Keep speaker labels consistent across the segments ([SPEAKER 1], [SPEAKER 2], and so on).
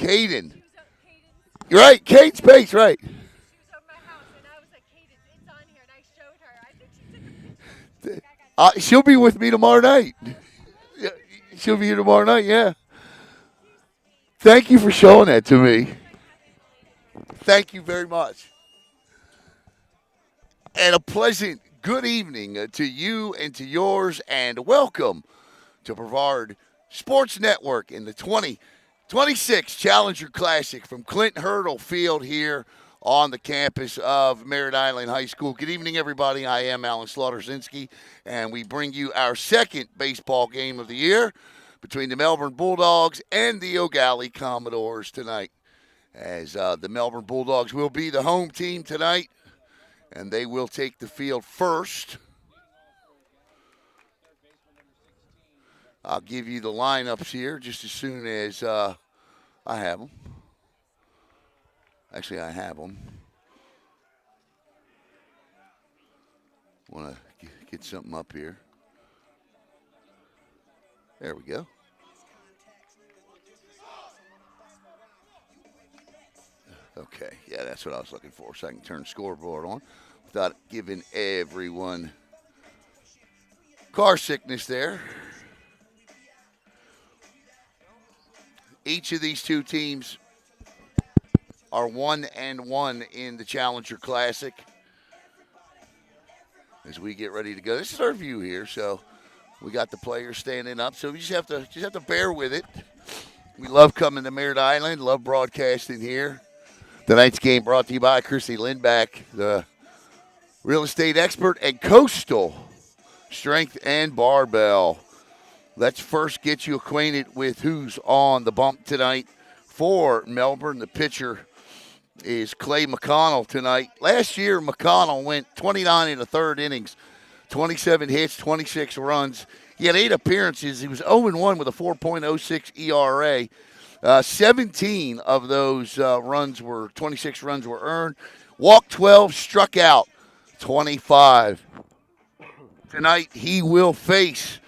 [SPEAKER 1] Caden. You're right, Caden's Pace, right. She'll be with me tomorrow night. Yeah, she'll be here tomorrow night, yeah. Thank you for showing that to me. Thank you very much. And a pleasant good evening to you and to yours, and welcome to Brevard Sports Network in the 2026 Challenger Classic from Clint Hurdle Field here on the campus of Merritt Island High School. Good evening, everybody. I am Alan Slaughterzinski, and we bring you our second baseball game of the year between the Melbourne Bulldogs and the Eau Gallie Commodores tonight. As the Melbourne Bulldogs will be the home team tonight, and they will take the field first. I'll give you the lineups here just as soon as I have them. Actually, I have them. Want to get something up here. There we go. Okay, yeah, that's what I was looking for, so I can turn the scoreboard on without giving everyone car sickness there. Each of these two teams are 1-1 in the Challenger Classic. As we get ready to go, this is our view here, so we got the players standing up. So we just have to bear with it. We love coming to Merritt Island, love broadcasting here. Tonight's game brought to you by Chrissy Lindback, the real estate expert, and Coastal Strength and Barbell. Let's first get you acquainted with who's on the bump tonight for Melbourne. The pitcher is Clay McConnell tonight. Last year, McConnell went 29 in the third innings, 27 hits, 26 runs. He had 8 appearances. He was 0-1 with a 4.06 ERA. 17 of those 26 runs were earned. Walked 12, struck out 25. Tonight he will face,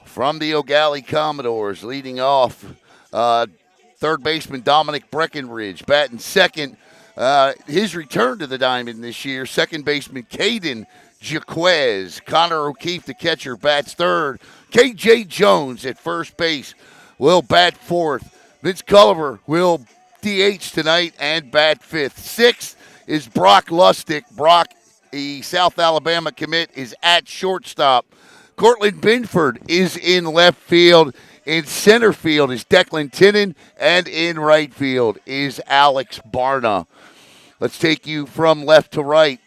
[SPEAKER 1] from the Eau Gallie Commodores, leading off, third baseman Dominic Breckenridge, batting second. His return to the diamond this year, second baseman Caden Jaquez. Connor O'Keefe, the catcher, bats third. K.J. Jones at first base will bat fourth. Vince Culliver will DH tonight and bat fifth. Sixth is Brock Lustig. Brock, the South Alabama commit, is at shortstop. Cortland Binford is in left field. In center field is Declan Tinnen, and in right field is Alex Barna. Let's take you from left to right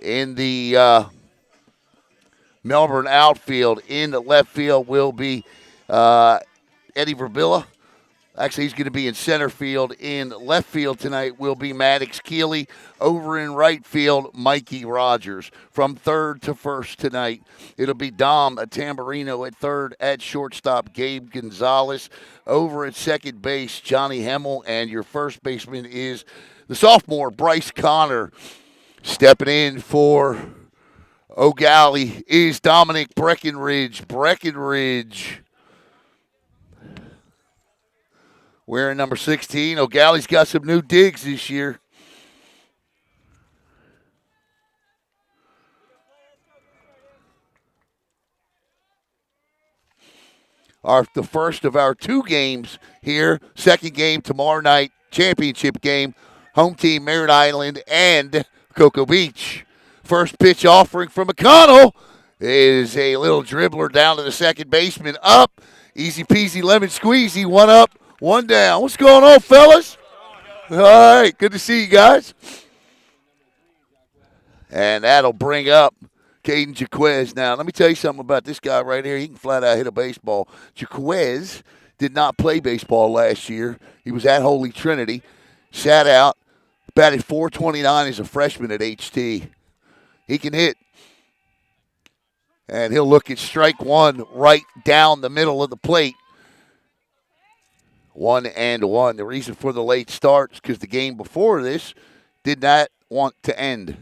[SPEAKER 1] in the Melbourne outfield. In the left field will be Eddie Verbilla. Actually, he's going to be in center field. In left field tonight will be Maddox Keeley. Over in right field, Mikey Rogers. From third to first tonight, it'll be Dom Tamburino at third. At shortstop, Gabe Gonzalez. Over at second base, Johnny Hemmel. And your first baseman is the sophomore, Bryce Connor. Stepping in for Eau Gallie is Dominic Breckenridge. Breckenridge wearing number 16. Eau Gallie's got some new digs this year. The first of our 2 games here. Second game tomorrow night, championship game. Home team Merritt Island and Cocoa Beach. First pitch offering from McConnell is a little dribbler down to the second baseman. Up. Easy peasy lemon squeezy. One up. One down. What's going on, fellas? All right, good to see you guys. And that'll bring up Caden Jaquez. Now, let me tell you something about this guy right here. He can flat out hit a baseball. Jaquez did not play baseball last year. He was at Holy Trinity, sat out, batted .429 as a freshman at HT. He can hit. And he'll look at strike one right down the middle of the plate. 1-1. The reason for the late start is because the game before this did not want to end.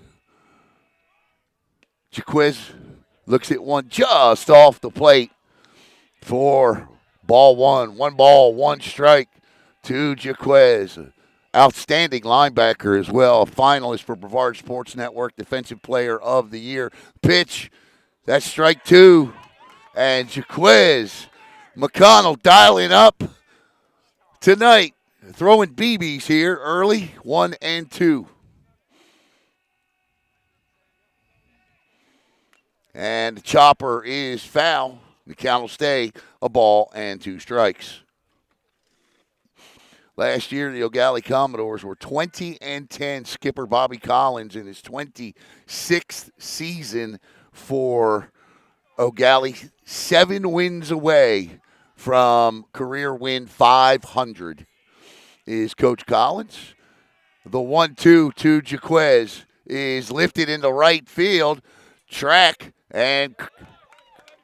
[SPEAKER 1] Jaquez looks at one just off the plate for ball one. 1 ball, 1 strike to Jaquez. Outstanding linebacker as well. A finalist for Brevard Sports Network Defensive Player of the Year. Pitch. That's strike two. And Jaquez McConnell dialing up tonight. Throwing BBs here early, 1 and 2. And the chopper is foul. The count will stay a ball and 2 strikes. Last year, the Eau Gallie Commodores were 20 and 10. Skipper Bobby Collins in his 26th season for Eau Gallie, 7 wins away from career win 500 is Coach Collins. The 1-2 to Jaquez is lifted into right field. Track and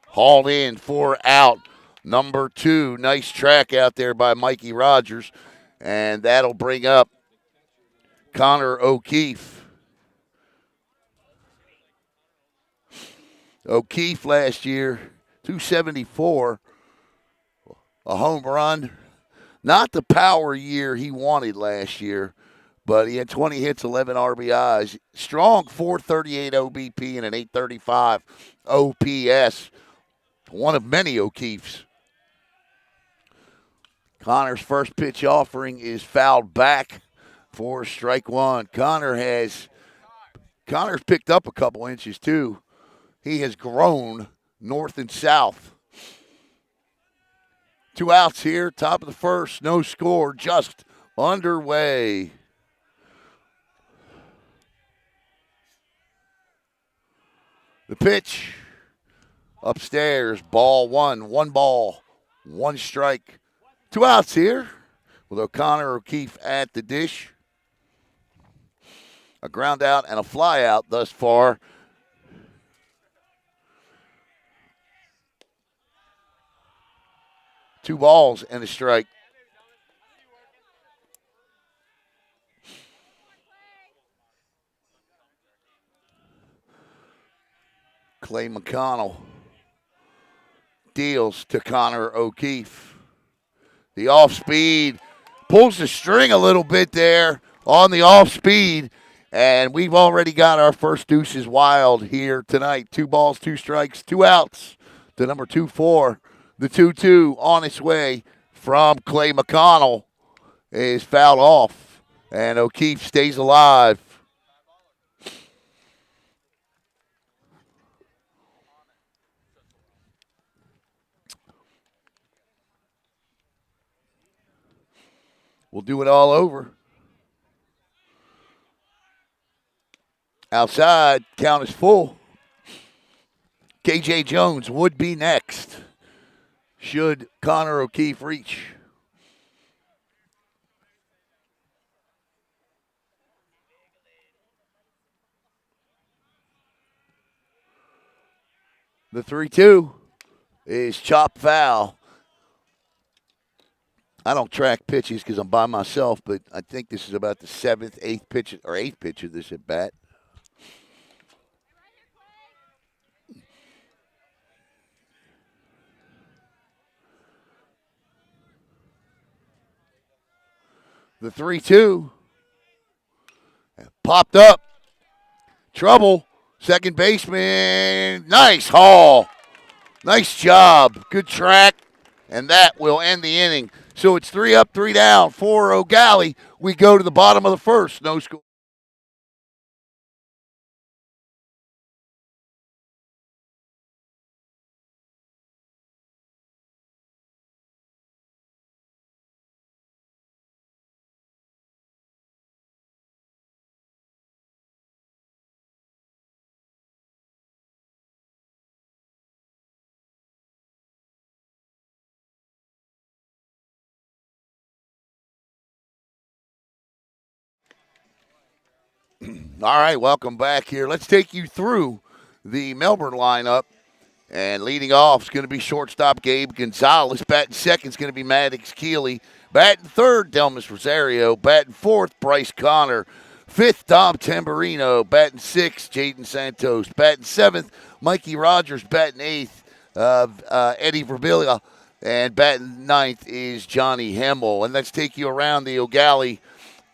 [SPEAKER 1] hauled in for out. Number 2, nice track out there by Mikey Rogers. And that'll bring up Connor O'Keefe. O'Keefe last year, 274, a home run. Not the power year he wanted last year, but he had 20 hits, 11 RBIs. Strong 438 OBP and an 835 OPS. One of many O'Keefes. Connor's first pitch offering is fouled back for strike one. Connor's picked up a couple inches too. He has grown north and south. 2 outs here, top of the first, no score, just underway. The pitch upstairs, ball one. 1 ball, 1 strike. 2 outs here with O'Connor O'Keefe at the dish. A ground out and a fly out thus far. Two balls and a strike. Clay McConnell deals to Connor O'Keefe. The off-speed pulls the string a little bit there on the off-speed, and we've already got our first deuces wild here tonight. 2 balls, 2 strikes, 2 outs to number 2-4. The 2-2 on its way from Clay McConnell is fouled off, and O'Keefe stays alive. We'll do it all over. Outside, count is full. KJ Jones would be next, should Connor O'Keefe reach. The 3-2 is chop foul. I don't track pitches because I'm by myself, but I think this is about the 7th, 8th pitch of this at bat. The 3-2 popped up. Trouble. Second baseman. Nice haul. Nice job. Good track. And that will end the inning. So it's 3 up, 3 down for Eau Gallie. We go to the bottom of the first. No score. All right, welcome back here. Let's take you through the Melbourne lineup. And leading off is going to be shortstop Gabe Gonzalez. Batting second is going to be Maddox Keeley. Batting third, Delmas Rosario. Batting fourth, Bryce Connor. Fifth, Dom Tamburino. Batting sixth, Jaden Santos. Batting seventh, Mikey Rogers. Batting eighth, Eddie Verbilia. And batting ninth is Johnny Hemmel. And let's take you around the Eau Gallie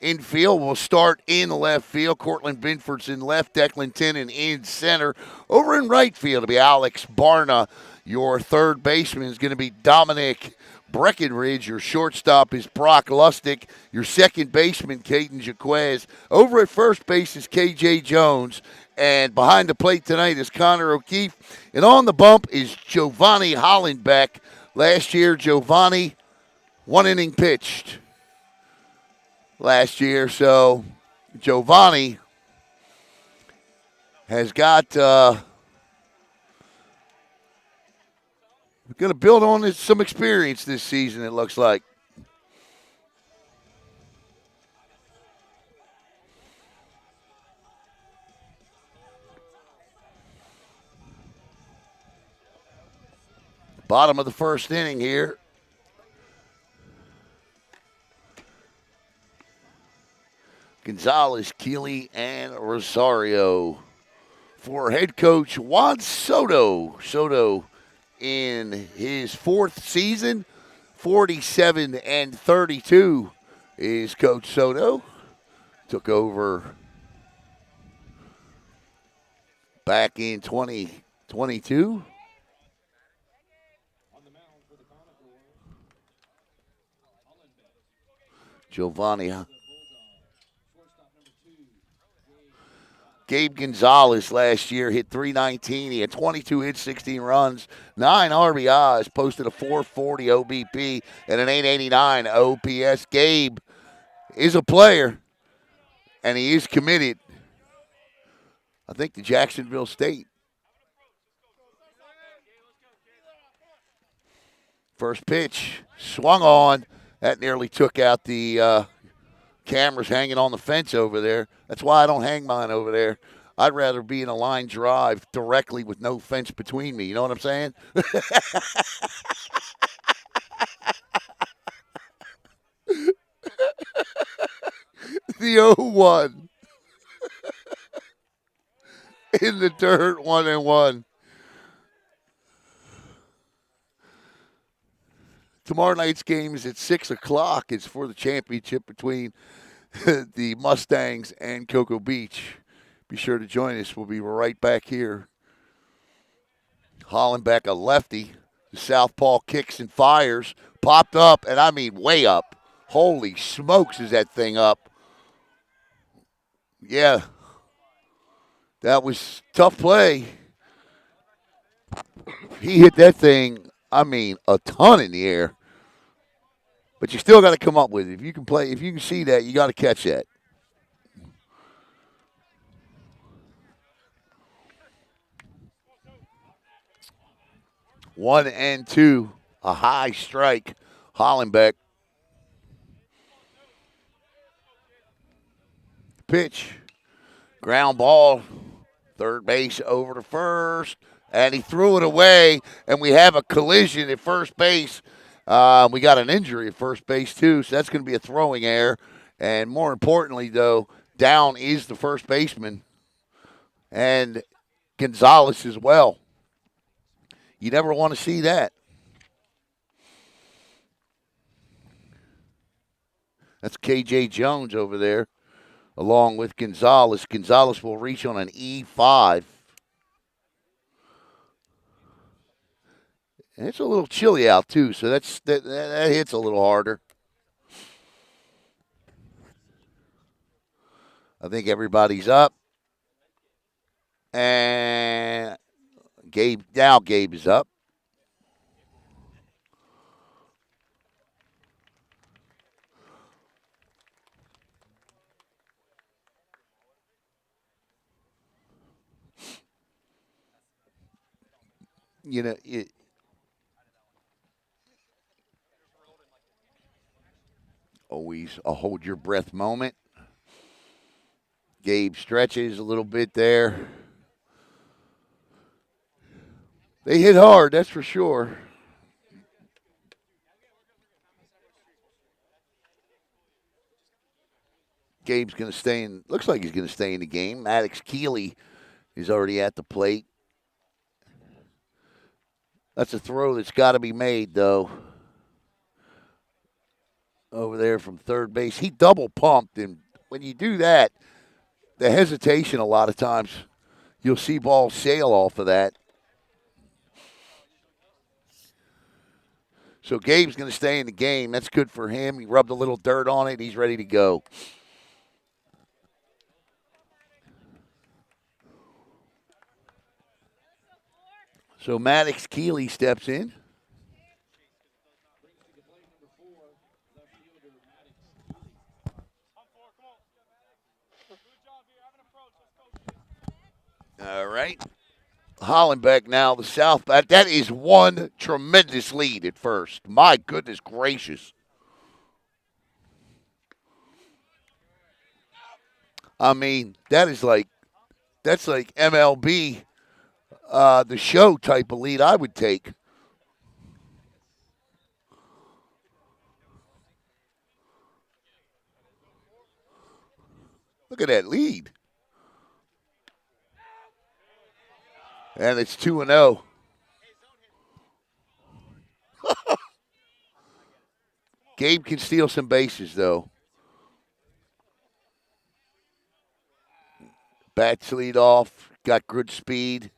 [SPEAKER 1] infield. We'll start in left field. Cortland Binford's in left. Declan Tennant in center. Over in right field to be Alex Barna. Your third baseman is going to be Dominic Breckenridge. Your shortstop is Brock Lustig. Your second baseman, Caden Jaquez. Over at first base is KJ Jones. And behind the plate tonight is Connor O'Keefe. And on the bump is Giovanni Hollenbeck. Last year, Giovanni, one inning pitched last year. So Giovanni has got going to build on some experience this season, it looks like. Bottom of the first inning here. Gonzalez, Keeley, and Rosario. For head coach Juan Soto. Soto in his fourth season, 47-32 is Coach Soto. Took over back in 2022. Giovanni. Gabe Gonzalez last year hit .319. He had 22 hits, 16 runs, 9 RBIs, posted a .440 OBP and an .889 OPS. Gabe is a player, and he is committed, I think, to Jacksonville State. First pitch, swung on. That nearly took out the cameras hanging on the fence over there. That's why I don't hang mine over there. I'd rather be in a line drive directly with no fence between me. You know what I'm saying? The 0-1 in the dirt, 1-1. Tomorrow night's game is at 6 o'clock. It's for the championship between the Mustangs and Cocoa Beach. Be sure to join us. We'll be right back here. Hollenbeck, a lefty. The southpaw kicks and fires. Popped up, and I mean way up. Holy smokes, is that thing up. Yeah. That was tough play. He hit that thing, I mean, a ton in the air. But you still got to come up with it. If you can play, if you can see that, you got to catch that. One and two, a high strike. Hollenbeck. Pitch. Ground ball. Third base over to first. And he threw it away. And we have a collision at first base. We got an injury at first base, too. So that's going to be a throwing error. And more importantly, though, down is the first baseman. And Gonzalez as well. You never want to see that. That's KJ Jones over there, along with Gonzalez. Gonzalez will reach on an E5. And it's a little chilly out, too, so that hits a little harder. I think everybody's up. And Gabe is up. You know, always a hold your breath moment. Gabe stretches a little bit there. They hit hard, that's for sure. Gabe's going to stay in. Looks like he's going to stay in the game. Maddox Keeley is already at the plate. That's a throw that's got to be made, though. Over there from third base. He double pumped, and when you do that, the hesitation a lot of times, you'll see balls sail off of that. So Gabe's going to stay in the game. That's good for him. He rubbed a little dirt on it. He's ready to go. So Maddox Keeley steps in. All right. Hollenbeck now, the South. That is one tremendous lead at first. My goodness gracious. I mean, that's like MLB, the show type of lead I would take. Look at that lead. And it's 2-0. Gabe can steal some bases, though. Bats lead off. Got good speed.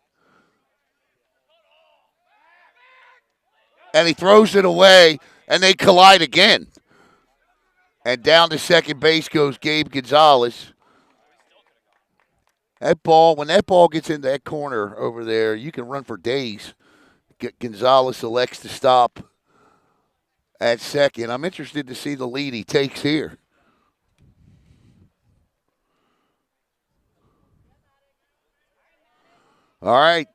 [SPEAKER 1] And he throws it away, and they collide again. And down to second base goes Gabe Gonzalez. That ball, when that ball gets in that corner over there, you can run for days. Gonzalez elects to stop at second. I'm interested to see the lead he takes here. All right.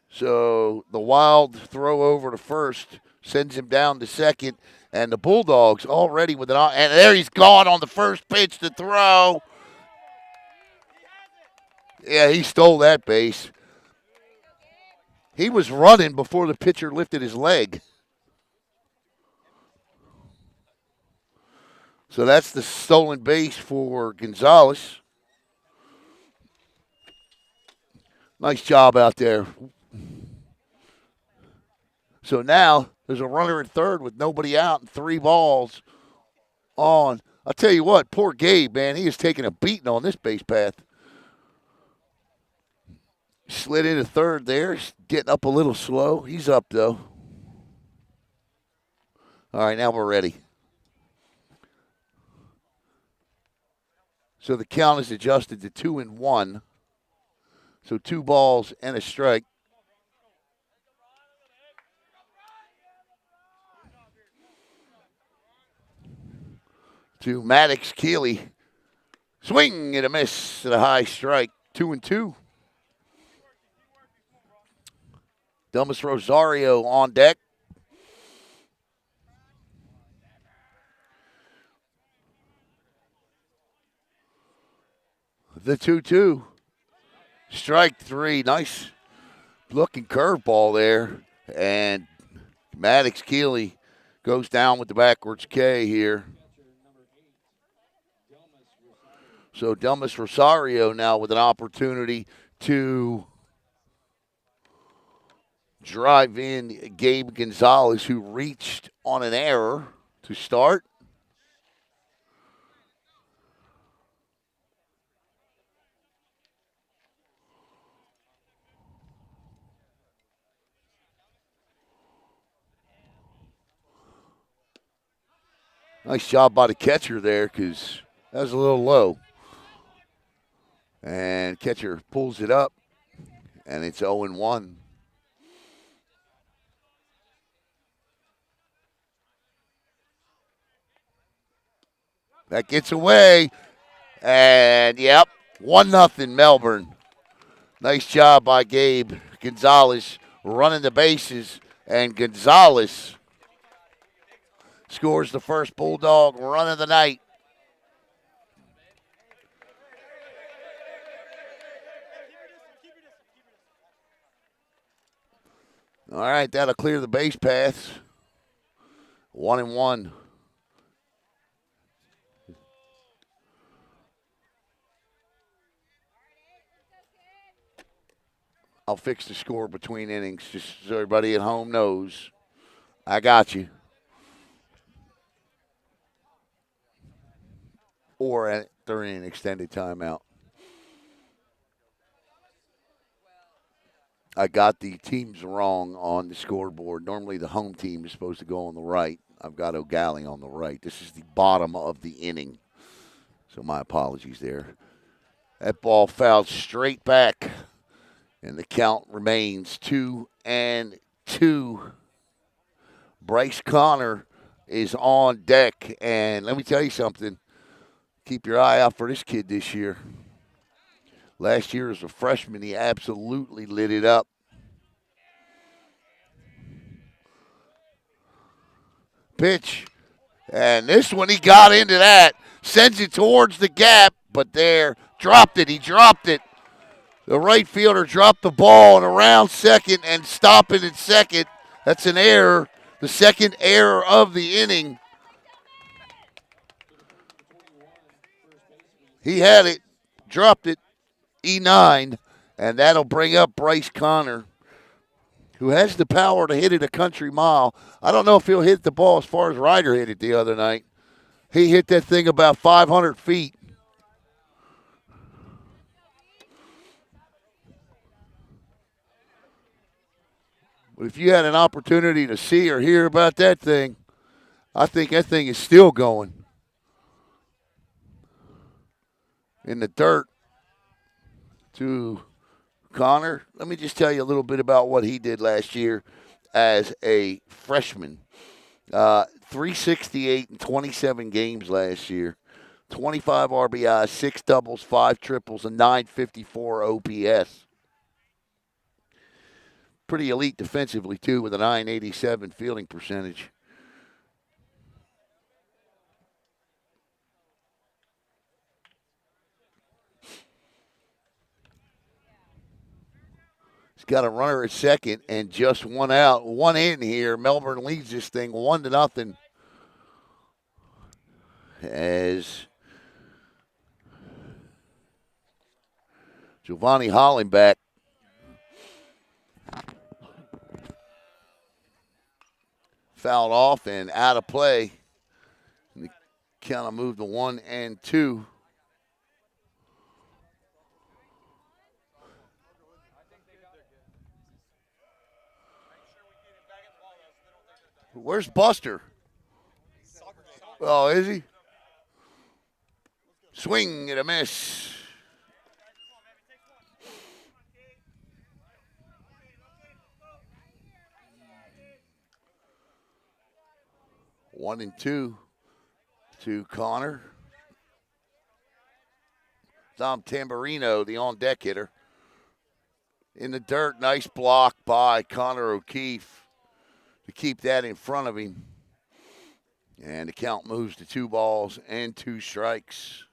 [SPEAKER 1] So the Wild throw over to first sends him down to second, and the Bulldogs already with and there he's gone on the first pitch to throw. Yeah, he stole that base. He was running before the pitcher lifted his leg. So that's the stolen base for Gonzalez. Nice job out there. So now there's a runner at third with nobody out and 3 balls on. I'll tell you what, poor Gabe, man, he is taking a beating on this base path. Slid into third there. He's getting up a little slow. He's up, though. All right, now we're ready. So the count is adjusted to 2-1. So 2 balls and a strike. To Maddox Keeley. Swing and a miss at a high strike. 2-2. Delmas Rosario on deck. The 2-2. Strike 3. Nice looking curveball there. And Maddox Keeley goes down with the backwards K here. So Delmas Rosario now with an opportunity to drive in Gabe Gonzalez, who reached on an error to start. Nice job by the catcher there because that was a little low. And catcher pulls it up, and it's 0-1. That gets away. And, yep, 1-0 Melbourne. Nice job by Gabe Gonzalez running the bases. And Gonzalez scores the first Bulldog run of the night. All right, that'll clear the base paths. 1-1. I'll fix the score between innings just so everybody at home knows. I got you. Or during an extended timeout. I got the teams wrong on the scoreboard. Normally the home team is supposed to go on the right. I've got Eau Gallie on the right. This is the bottom of the inning. So my apologies there. That ball fouled straight back, and the count remains 2-2. Bryce Connor is on deck, and let me tell you something. Keep your eye out for this kid this year. Last year as a freshman, he absolutely lit it up. Pitch. And this one, he got into that. Sends it towards the gap, but there. Dropped it. He dropped it. The right fielder dropped the ball and around second and stopping at second. That's an error. The second error of the inning. He had it. Dropped it. E9. And that'll bring up Bryce Connor, who has the power to hit it a country mile. I don't know if he'll hit the ball as far as Ryder hit it the other night. He hit that thing about 500 feet. But if you had an opportunity to see or hear about that thing, I think that thing is still going. In the dirt to Connor. Let me just tell you a little bit about what he did last year as a freshman. 368 in 27 games last year. 25 RBIs, 6 doubles, 5 triples, and 954 OPS. Pretty elite defensively, too, with a 987 fielding percentage. He's got a runner at second and just one out. One in here. Melbourne leads this thing 1-0. As Giovanni Hollenbeck fouled off and out of play. And the count will move to 1-2. Where's Buster? Oh, is he? Swing and a miss. One and two to Connor. Dom Tamburino, the on-deck hitter. In the dirt, nice block by Connor O'Keefe to keep that in front of him. And the count moves to 2 balls and 2 strikes.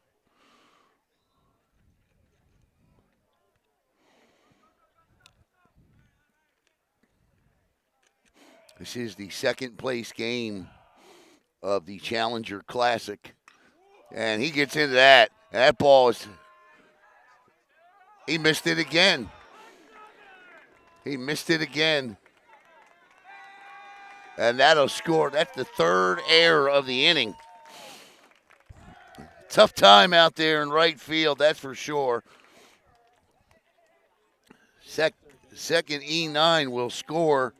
[SPEAKER 1] This is the second place game of the Challenger Classic. And he gets into that. That ball is, he missed it again. He missed it again. And that'll score. That's the third error of the inning. Tough time out there in right field, that's for sure. Second E9 will score.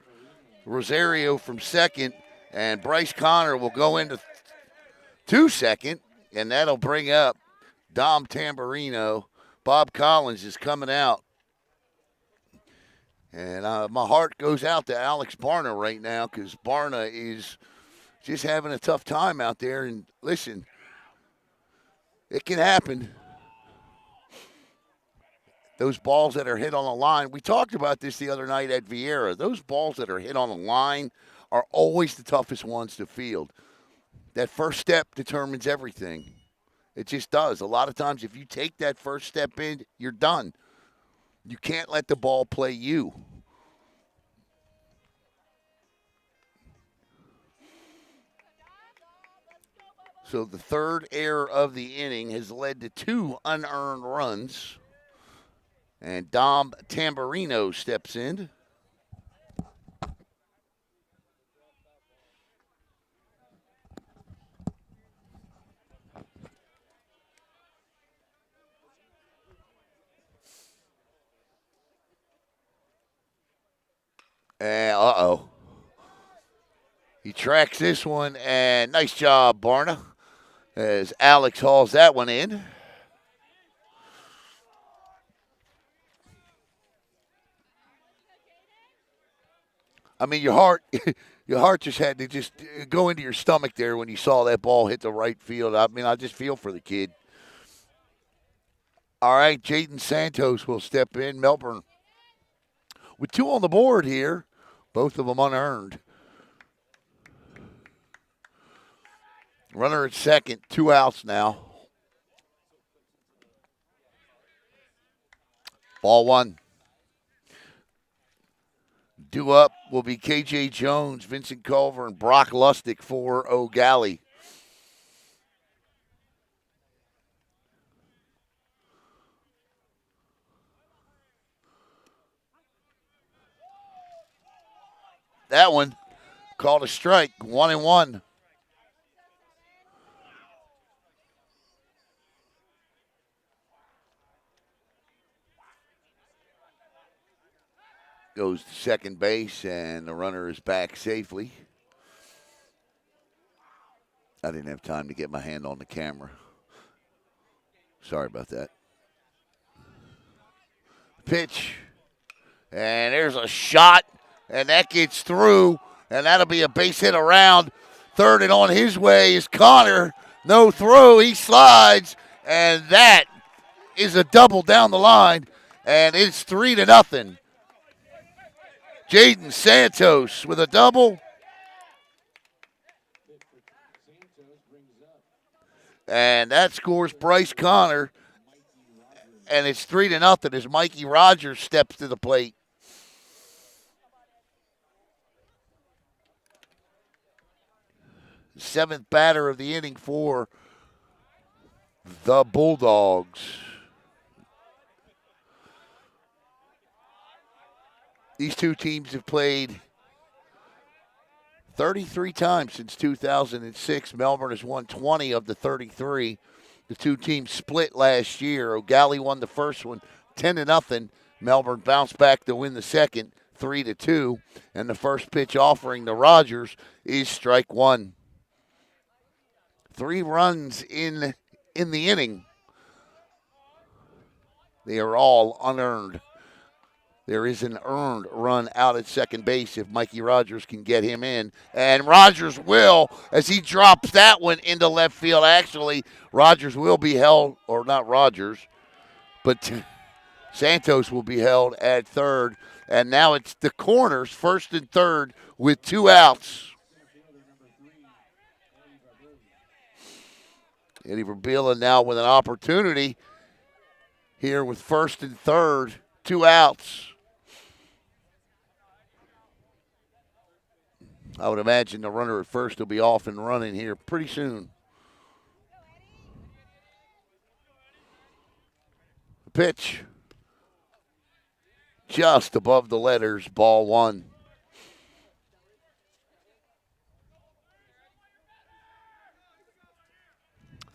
[SPEAKER 1] Rosario from second, and Bryce Connor will go into second, and that'll bring up Dom Tamburino. Bob Collins is coming out. And my heart goes out to Alex Barna right now because Barna is just having a tough time out there. And listen, it can happen. Those balls that are hit on the line, we talked about this the other night at Vieira. Those balls that are hit on the line are always the toughest ones to field. That first step determines everything. It just does. A lot of times if you take that first step in, you're done. You can't let the ball play you. So the third error of the inning has led to 2 unearned runs. And Dom Tamburino steps in. And uh-oh. He tracks this one, and nice job, Barna, as Alex hauls that one in. I mean, your heart, your heart just had to just go into your stomach there when you saw that ball hit the right field. I mean, I just feel for the kid. All right, Jaden Santos will step in. Melbourne with two on the board here, both of them unearned. Runner at second, 2 outs now. Ball one. Due up will be KJ Jones, Vincent Culver, and Brock Lustig for Eau Gallie. That one called a strike, 1-1. Goes to second base, and the runner is back safely. I didn't have time to get my hand on the camera. Sorry about that. Pitch. And there's a shot, and that gets through, and that'll be a base hit around. Third and on his way is Connor. No throw. He slides, and that is a double down the line, and it's 3-0. Jaden Santos with a double. And that scores Bryce Connor. And it's 3-0 as Mikey Rogers steps to the plate. Seventh batter of the inning for the Bulldogs. These two teams have played 33 times since 2006. Melbourne has won 20 of the 33. The two teams split last year. Eau Gallie won the first one 10-0. Melbourne bounced back to win the second 3-2. And the first pitch offering to Rogers is strike one. 3 runs in the inning. They are all unearned. There is an earned run out at second base if Mikey Rogers can get him in. And Rogers will, as he drops that one into left field. Actually, Rogers will be held, or not Rogers, but Santos will be held at third. And now it's the corners, first and third, with 2 outs. Eddie Verbila now with an opportunity here with first and third, 2 outs. I would imagine the runner at first will be off and running here pretty soon. The pitch just above the letters, ball one.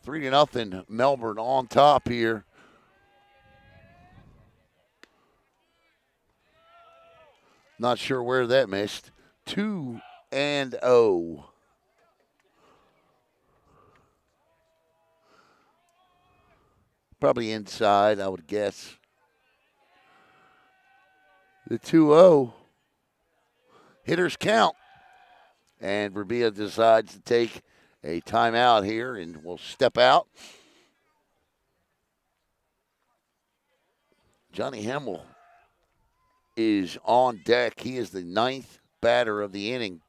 [SPEAKER 1] Three to nothing, Melbourne on top here. Not sure where that missed. 2-0. Probably inside, I would guess. The 2-0. Hitters count. And Verbila decides to take a timeout here and will step out. Johnny Hemmel is on deck. He is the 9th batter of the inning.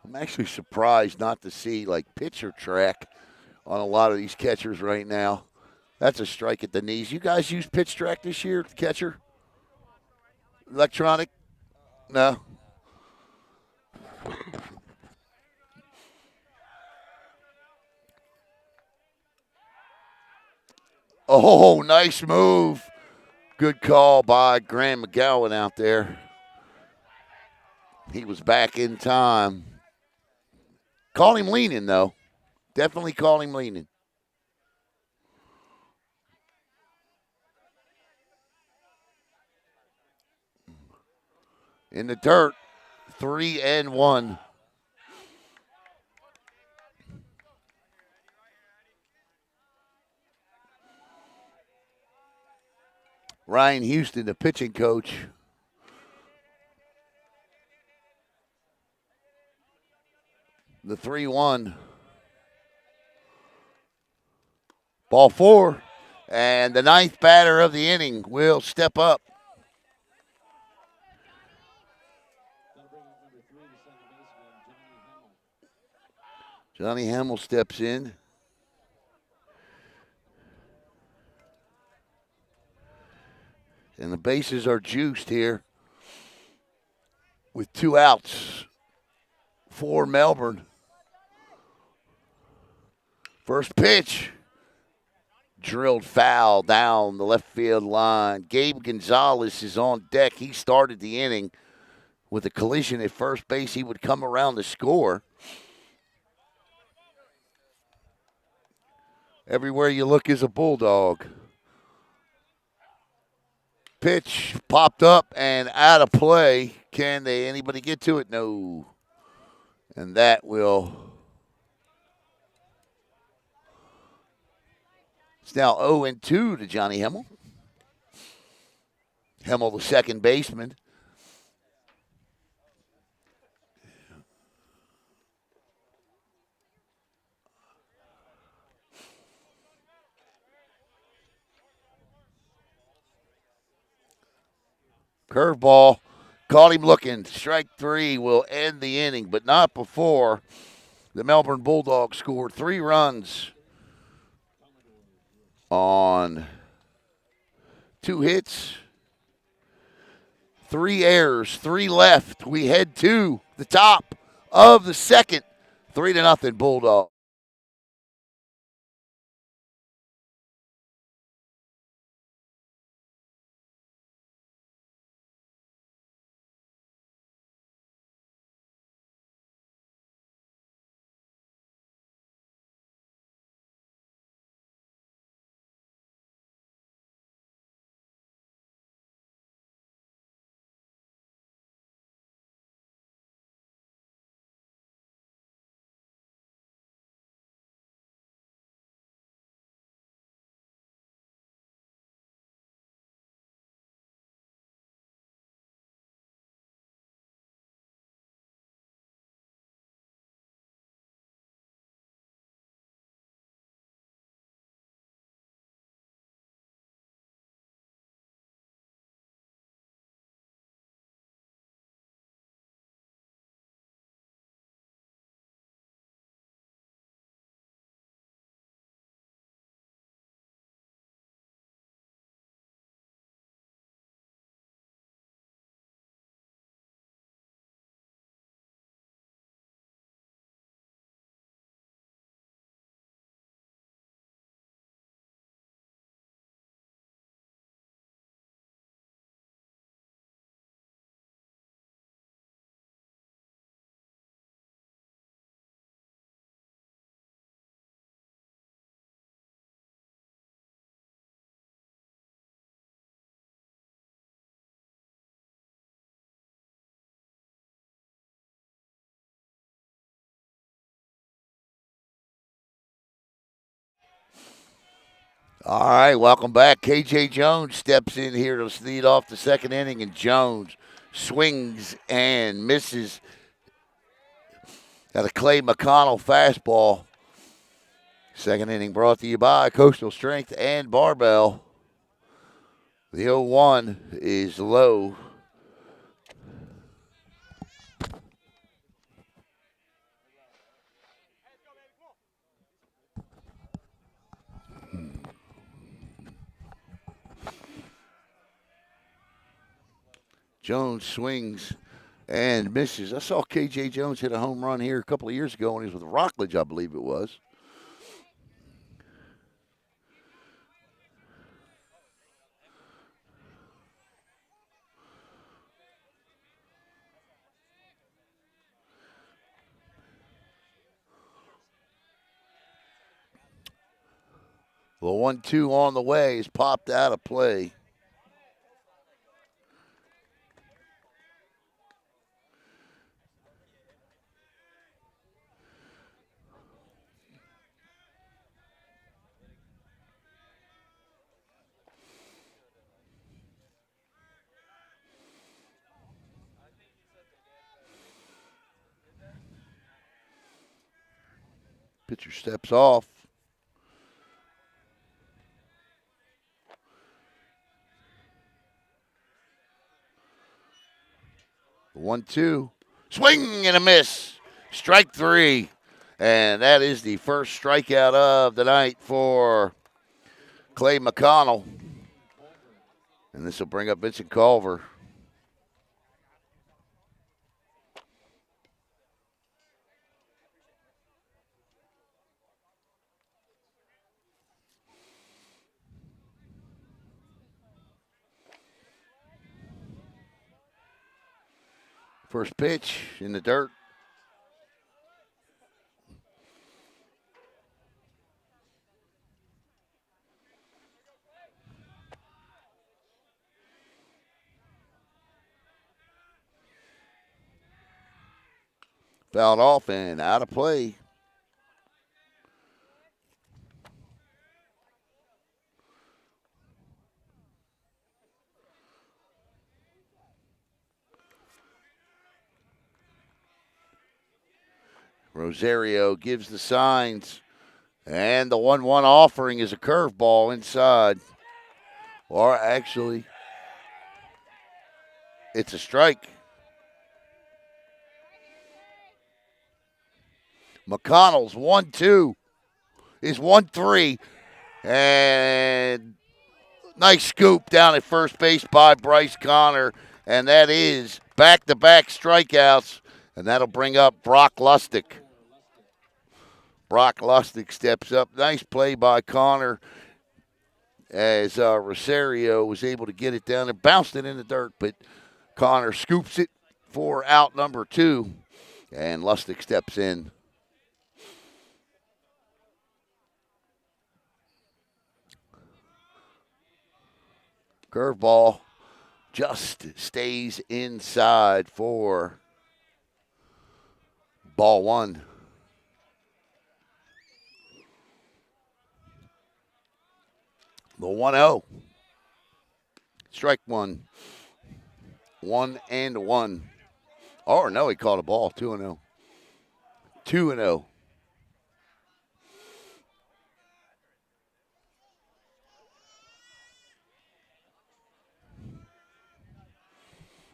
[SPEAKER 1] I'm actually surprised not to see like pitcher track on a lot of these catchers right now. That's a strike at the knees. You guys use pitch track this year, catcher? Electronic? No. Oh, nice move. Good call by Graham McGowan out there. He was back in time. Call him leaning, though. Definitely call him leaning. In the dirt, 3-1. Ryan Houston, the pitching coach. The 3-1. Ball 4. And the ninth batter of the inning will step up. Johnny Hamill steps in. And the bases are juiced here with 2 outs for Melbourne. First pitch. Drilled foul down the left field line. Gabe Gonzalez is on deck. He started the inning with a collision at first base. He would come around to score. Everywhere you look is a Bulldog. Pitch popped up and out of play. Can anybody get to it? No. And that will. It's now 0-2 to Johnny Hamill. Hamill, the second baseman. Curveball. Caught him looking. Strike 3 will end the inning, but not before the Melbourne Bulldogs scored 3 runs on 2 hits, 3 errors, 3 left. We head to the top of the second. 3-0 Bulldog. All right, welcome back. KJ Jones steps in here to lead off the second inning, and Jones swings and misses at a Clay McConnell fastball. Second inning brought to you by Coastal Strength and Barbell. The 0-1 is low. Jones swings and misses. I saw K.J. Jones hit a home run here a couple of years ago when he was with Rockledge, I believe it was. The 1-2 on the way is popped out of play. Pitcher steps off. The 1-2. Swing and a miss. Strike 3. And that is the first strikeout of the night for Clay McConnell. And this will bring up Vincent Culver. First pitch in the dirt. Fouled off and out of play. Rosario gives the signs. And the 1-1 offering is a curveball inside. Or actually, it's a strike. McConnell's 1-2 is 1-3. And nice scoop down at first base by Bryce Connor. And that is back-to-back strikeouts. And that'll bring up Brock Lustig. Brock Lustig steps up. Nice play by Connor as Rosario was able to get it down and bounced it in the dirt. But Connor scoops it for out number 2. And Lustig steps in. Curveball just stays inside for ball 1. The 1-0. Strike 1. 1-1. Oh, no, he caught a ball. 2-0. 2-0.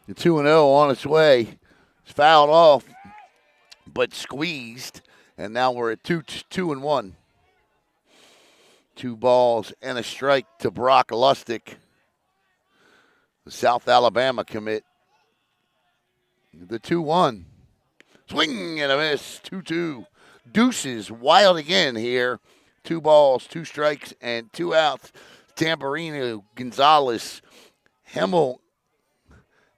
[SPEAKER 1] The 2-0 on its way. It's fouled off, but squeezed. And now we're at 2-1. 2 balls and a strike to Brock Lustig, the South Alabama commit. The 2-1. Swing and a miss. 2-2. Deuces wild again here. 2 balls, 2 strikes, and 2 outs. Tamburino, Gonzalez, Hemmel,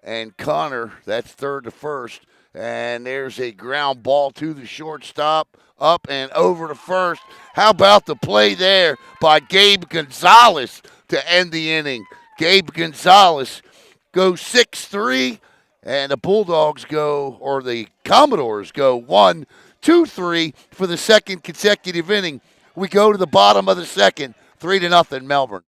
[SPEAKER 1] and Connor. That's third to first. And there's a ground ball to the shortstop. Up and over to first. How about the play there by Gabe Gonzalez to end the inning? Gabe Gonzalez goes 6-3, and the Bulldogs go, or the Commodores go 1-2-3 for the second consecutive inning. We go to the bottom of the second, 3-0 Melbourne.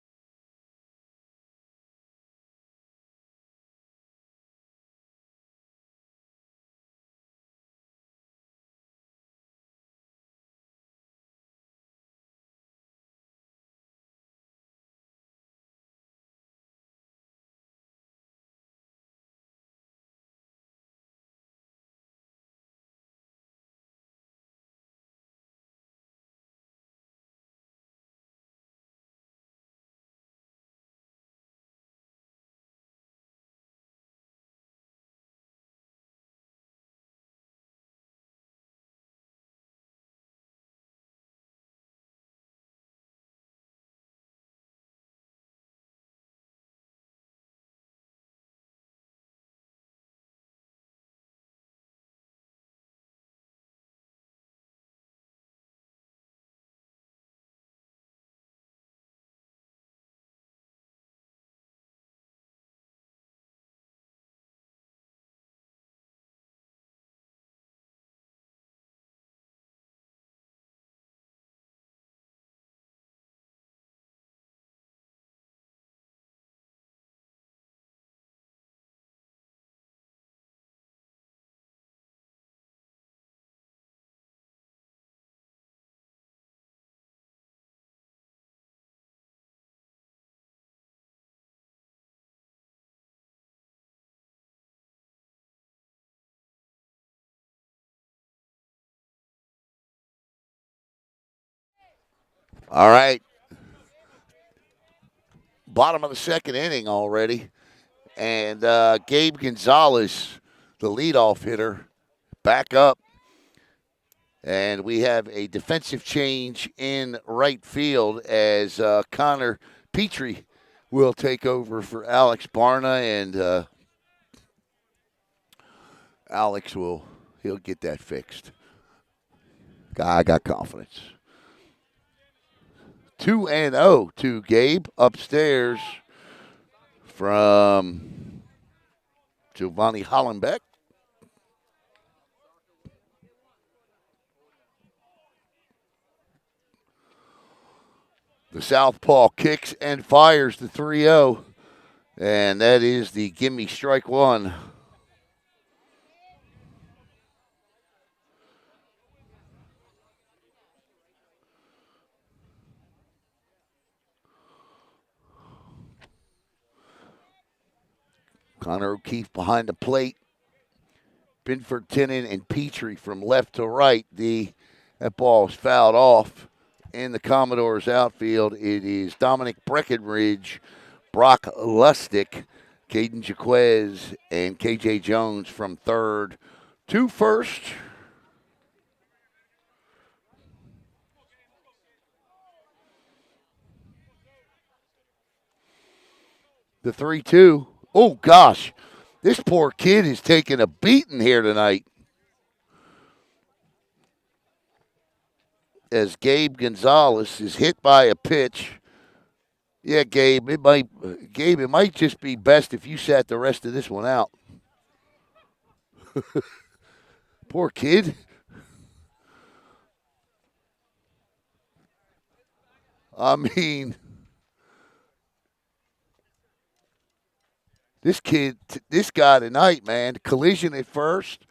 [SPEAKER 1] All right. Bottom of the second inning already. And Gabe Gonzalez, the leadoff hitter, back up. And we have a defensive change in right field as Connor Petrie will take over for Alex Barna. And Alex he'll get that fixed. I got confidence. 2-0 to Gabe upstairs from Giovanni Hollenbeck. The southpaw kicks and fires the 3-0, and that is the gimme strike one. Connor O'Keefe behind the plate. Binford, Tinnon, and Petrie from left to right. That ball is fouled off in the Commodores outfield. It is Dominic Breckenridge, Brock Lustig, Caden Jaquez, and KJ Jones from third to first. The 3-2. Oh, gosh. This poor kid is taking a beating here tonight. As Gabe Gonzalez is hit by a pitch. Yeah, Gabe, it might just be best if you sat the rest of this one out. Poor kid. I mean, this guy tonight, man, collision at first,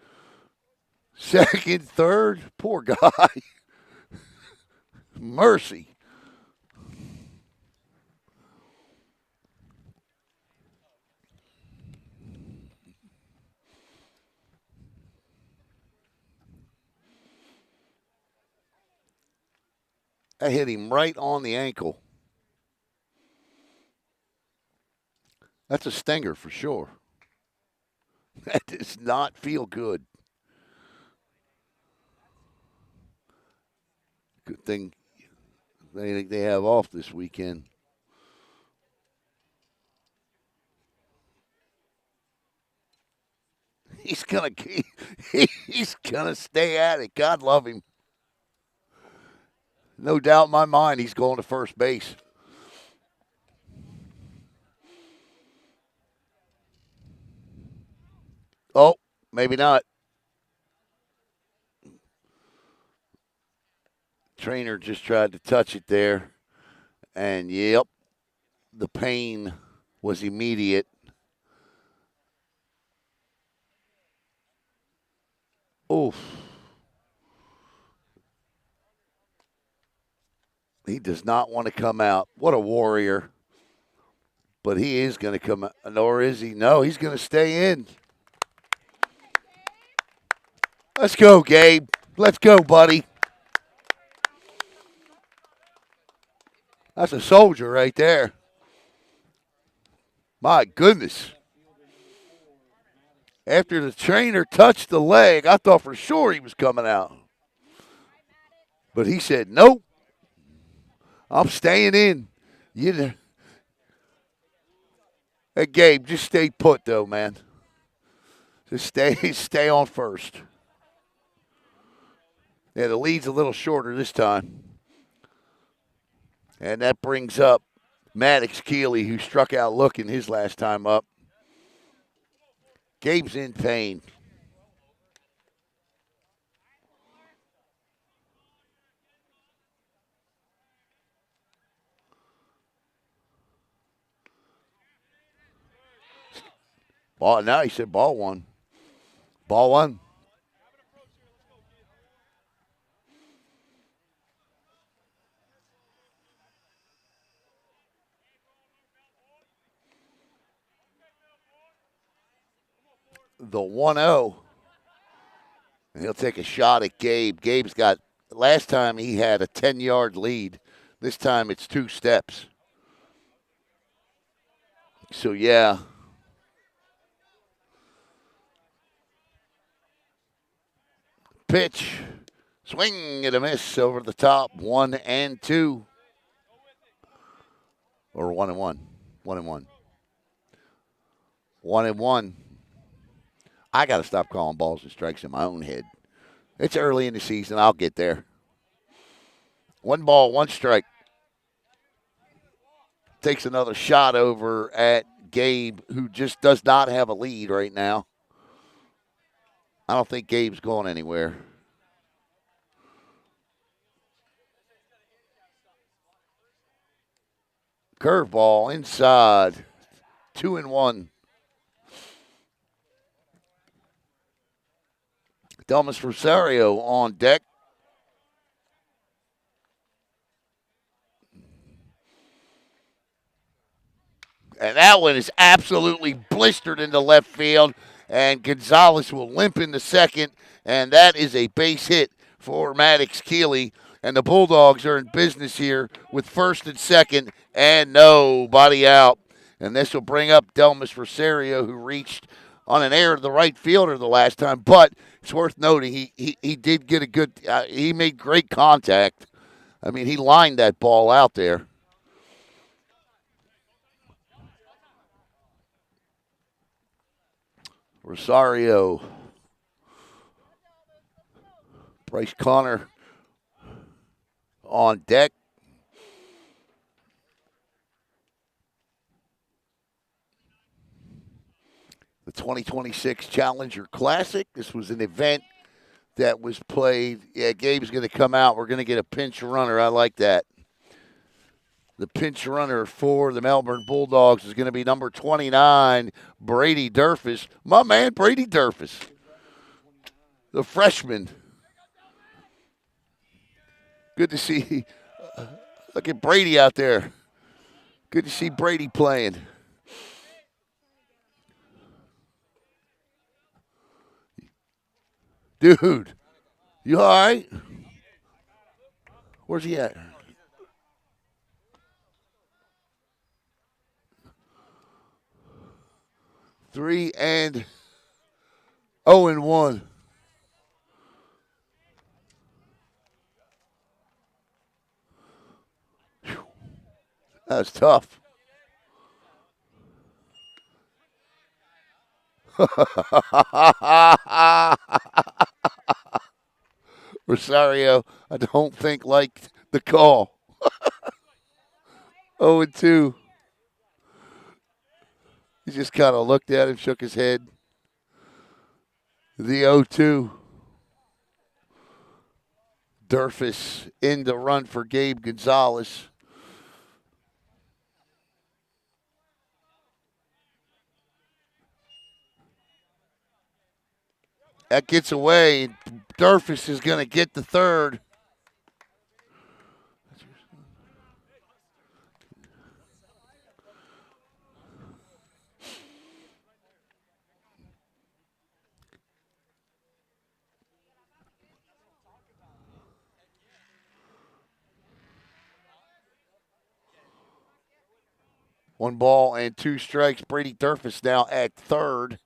[SPEAKER 1] second, third, poor guy. Mercy. I hit him right on the ankle. That's a stinger for sure. That does not feel good. Good thing they have off this weekend. He's gonna stay at it. God love him. No doubt in my mind he's going to first base. Oh, maybe not. Trainer just tried to touch it there. And yep, the pain was immediate. Oof. He does not want to come out. What a warrior. But he is going to come out. Nor is he. No, he's going to stay in. Let's go, Gabe. Let's go, buddy. That's a soldier right there. My goodness. After the trainer touched the leg, I thought for sure he was coming out. But he said, nope, I'm staying in. You, Hey, Gabe, just stay put, though, man. Just stay on first. Yeah, the lead's a little shorter this time. And that brings up Maddox Keeley, who struck out looking his last time up. Gabe's in pain. Ball, now he said ball one. Ball one. The 1-0. And he'll take a shot at Gabe. Gabe's got, last time he had a 10-yard lead. This time it's 2 steps. So, yeah. Pitch. Swing and a miss over the top. 1-2. Or 1-1. 1-1. 1-1. I got to stop calling balls and strikes in my own head. It's early in the season. I'll get there. 1 ball, 1 strike. Takes another shot over at Gabe, who just does not have a lead right now. I don't think Gabe's going anywhere. Curveball inside. 2-1. Delmas Rosario on deck. And that one is absolutely blistered into left field. And Gonzalez will limp into second. And that is a base hit for Maddox Keeley. And the Bulldogs are in business here with first and second. And nobody out. And this will bring up Delmas Rosario, who reached on an error to the right fielder the last time. But it's worth noting he did get a good he made great contact. I mean, he lined that ball out there. Rosario. Bryce Connor on deck. The 2026 Challenger Classic. This was an event that was played. Yeah, Gabe's going to come out. We're going to get a pinch runner. I like that. The pinch runner for the Melbourne Bulldogs is going to be number 29, Brady Durfus. My man, Brady Durfus, the freshman. Good to see. Look at Brady out there. Good to see Brady playing. Dude, you all right? Where's he at? Three and 0-1. That's tough. Rosario, I don't think liked the call. 0-2. He just kind of looked at him, shook his head. The 0-2. Durfus in the run for Gabe Gonzalez. That gets away. Durfus is going to get the third. One ball and 2 strikes. Brady Durfus now at third.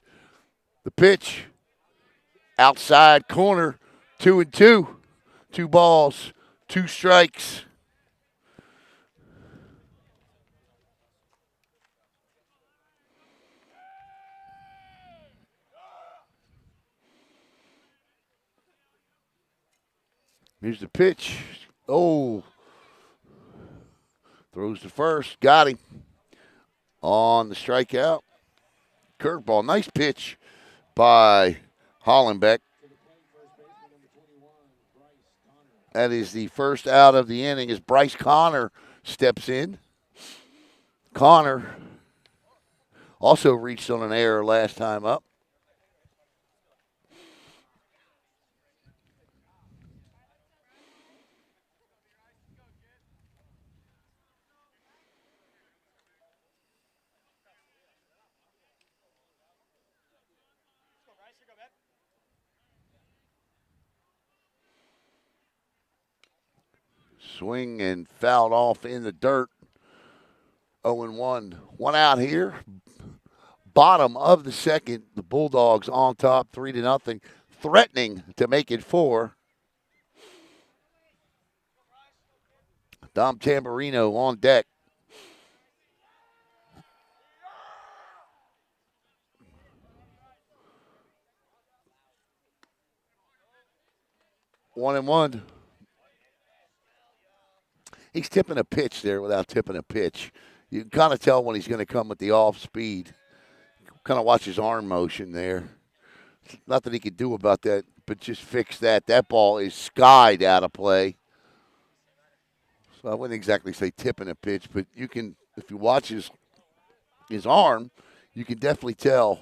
[SPEAKER 1] The pitch. Outside corner. 2-2. 2 balls. 2 strikes. Here's the pitch. Oh. Throws to first. Got him. On the strikeout. Curveball. Nice pitch by Hollenbeck. That is the first out of the inning as Bryce Connor steps in. Connor also reached on an error last time up. Swing and fouled off in the dirt. 0-1. One out here. Bottom of the second. The Bulldogs on top 3-0. Threatening to make it 4. Dom Tamburino on deck. One and one. He's tipping a pitch there without tipping a pitch. You can kind of tell when he's going to come with the off speed. Kind of watch his arm motion there. Nothing he could do about that, but just fix that. That ball is skied out of play. So I wouldn't exactly say tipping a pitch, but you can, if you watch his arm, you can definitely tell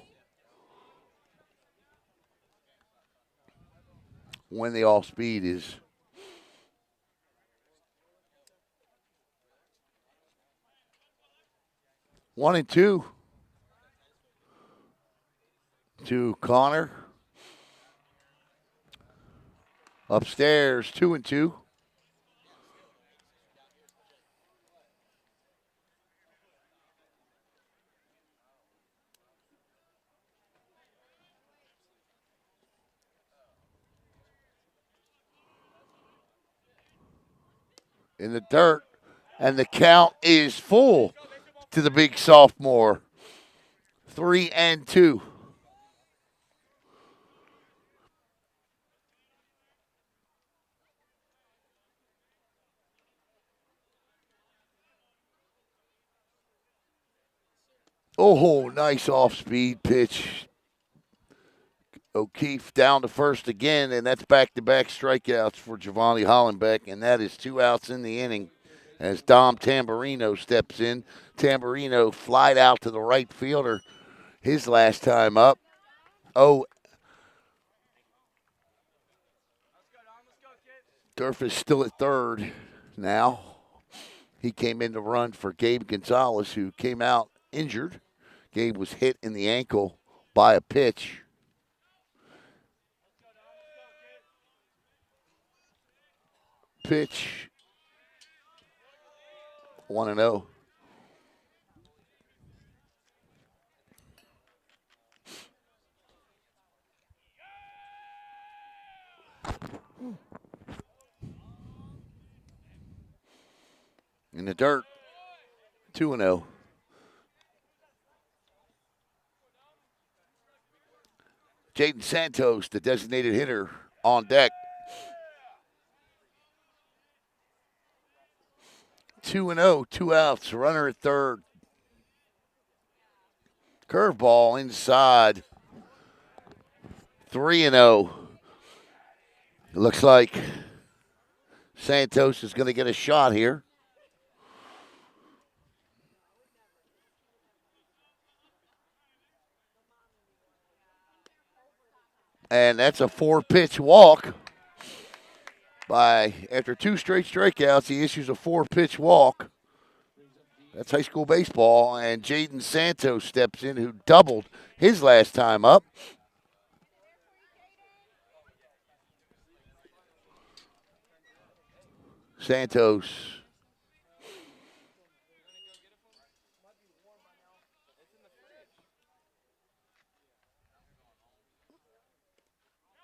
[SPEAKER 1] when the off speed is. 1-2 to Connor. Upstairs, 2-2. In the dirt, and the count is full to the big sophomore. 3-2. Oh, nice off-speed pitch. O'Keefe down to first again, and that's back-to-back strikeouts for Giovanni Hollenbeck, and that is 2 outs in the inning as Dom Tamburino steps in. Tamburino flied out to the right fielder his last time up. Oh, Durf is still at third now. He came in to run for Gabe Gonzalez, who came out injured. Gabe was hit in the ankle by a pitch. Pitch. 1-0. In the dirt. 2-0. Jaden Santos, the designated hitter, on deck. 2-0, 2 outs, runner at third. Curveball inside. 3-0. It looks like Santos is going to get a shot here. And that's a 4-pitch walk. After 2 straight strikeouts, he issues a 4-pitch walk. That's high school baseball. And Jaden Santos steps in, who doubled his last time up. Santos.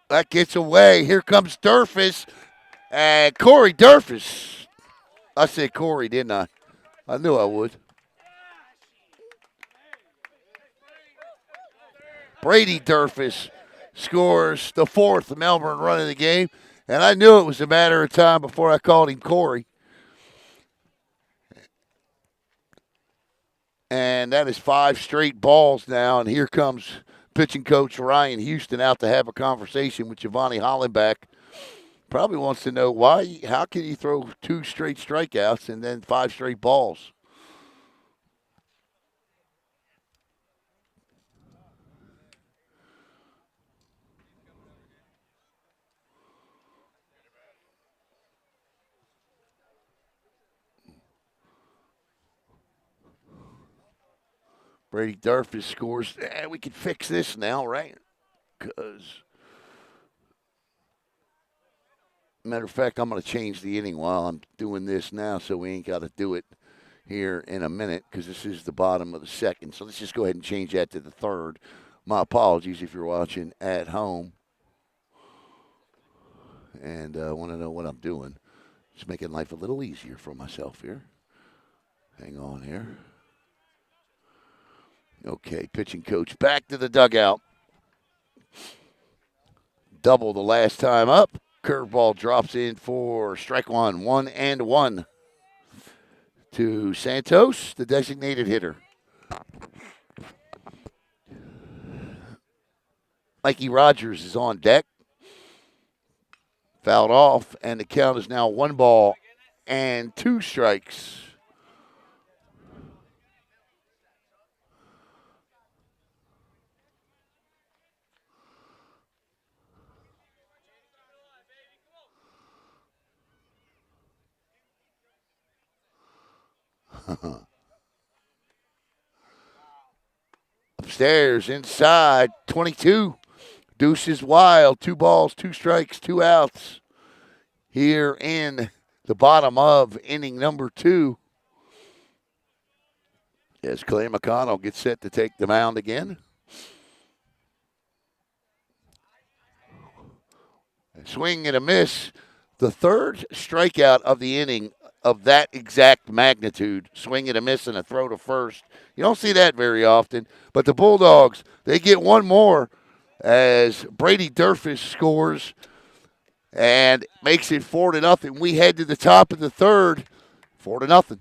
[SPEAKER 1] That gets away. Here comes Durfus. And Corey Durfus. I said Corey, didn't I? I knew I would. Brady Durfus scores the 4th Melbourne run of the game. And I knew it was a matter of time before I called him Corey. And that is 5 straight balls now. And here comes pitching coach Ryan Houston out to have a conversation with Giovanni Hollenbeck. Probably wants to know how can you throw 2 straight strikeouts and then 5 straight balls? Brady Durfus scores. We can fix this now, right? Because Matter of fact, I'm going to change the inning while I'm doing this now, so we ain't got to do it here in a minute because this is the bottom of the second. So let's just go ahead and change that to the third. My apologies if you're watching at home and want to know what I'm doing. Just making life a little easier for myself here. Hang on here. Okay, pitching coach back to the dugout. Double the last time up. Curveball drops in for strike one. 1-1 to Santos, the designated hitter. Mikey Rogers is on deck. Fouled off, and the count is now 1-2 strikes. Upstairs, inside, 22. Deuces wild. 2 balls, 2 strikes, 2 outs. Here in the bottom of inning number 2. As Clay McConnell gets set to take the mound again. Swing and a miss. The third strikeout of the inning of that exact magnitude. Swing and a miss and a throw to first. You don't see that very often. But the Bulldogs, they get one more as Brady Durfish scores and makes it 4-0. We head to the top of the third, 4-0.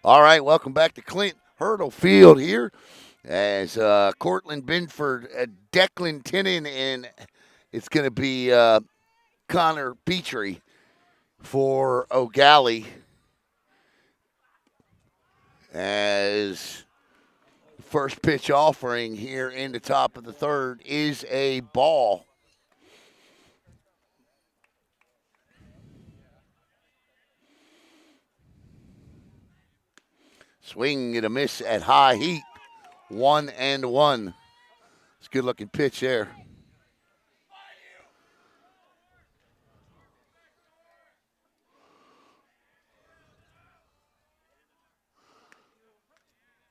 [SPEAKER 1] All right, welcome back to Clint Hurdle Field here as Cortland Binford, Declan Tennant, and it's going to be Connor Petrie for Eau Gallie as first pitch offering here in the top of the third is a ball. Swing and a miss at high heat. 1-1. It's a good looking pitch there.